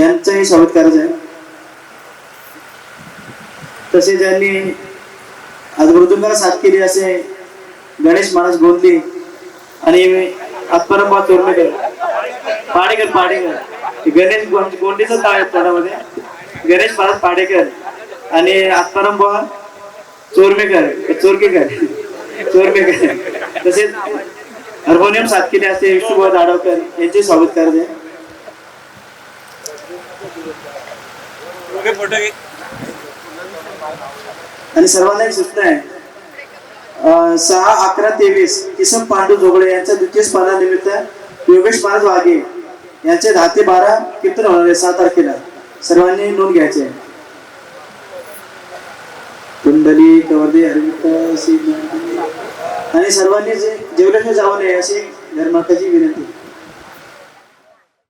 यांचंही स्वागत करायचं आहे. तसेच ज्यांनी आज मृदुंगाला साथ केली असे गणेश महाराज गोंदली आणि आत्माराम चोरमेकर पाडेकर गणेश गोंडीचं नाव आहे त्यामध्ये. गणेश महाराज पाडेकर आणि आत्माराम चोरमेकर. तसेच हार्मोनियम साथ केले असते विष्णुभाऊ दाडवकर यांचे स्वागत करायचे. आणि सर्वांना एक सूचना आहे. 6-11-23 किसन पांडू जोगळे यांच्या द्वितीय स्मरणानिमित्त योगेश महाराज वाघे यांचे 10 ते 12 कीर्तन होणार आहे 6 तारखेला. सर्वांनी नोंद घ्यायची आहे. कुंडली कवर्धे हरिविठ्ठल. आणि सर्वांनी जेवल्याशिवाय जाऊ नये अशी धर्माकाची विनंती.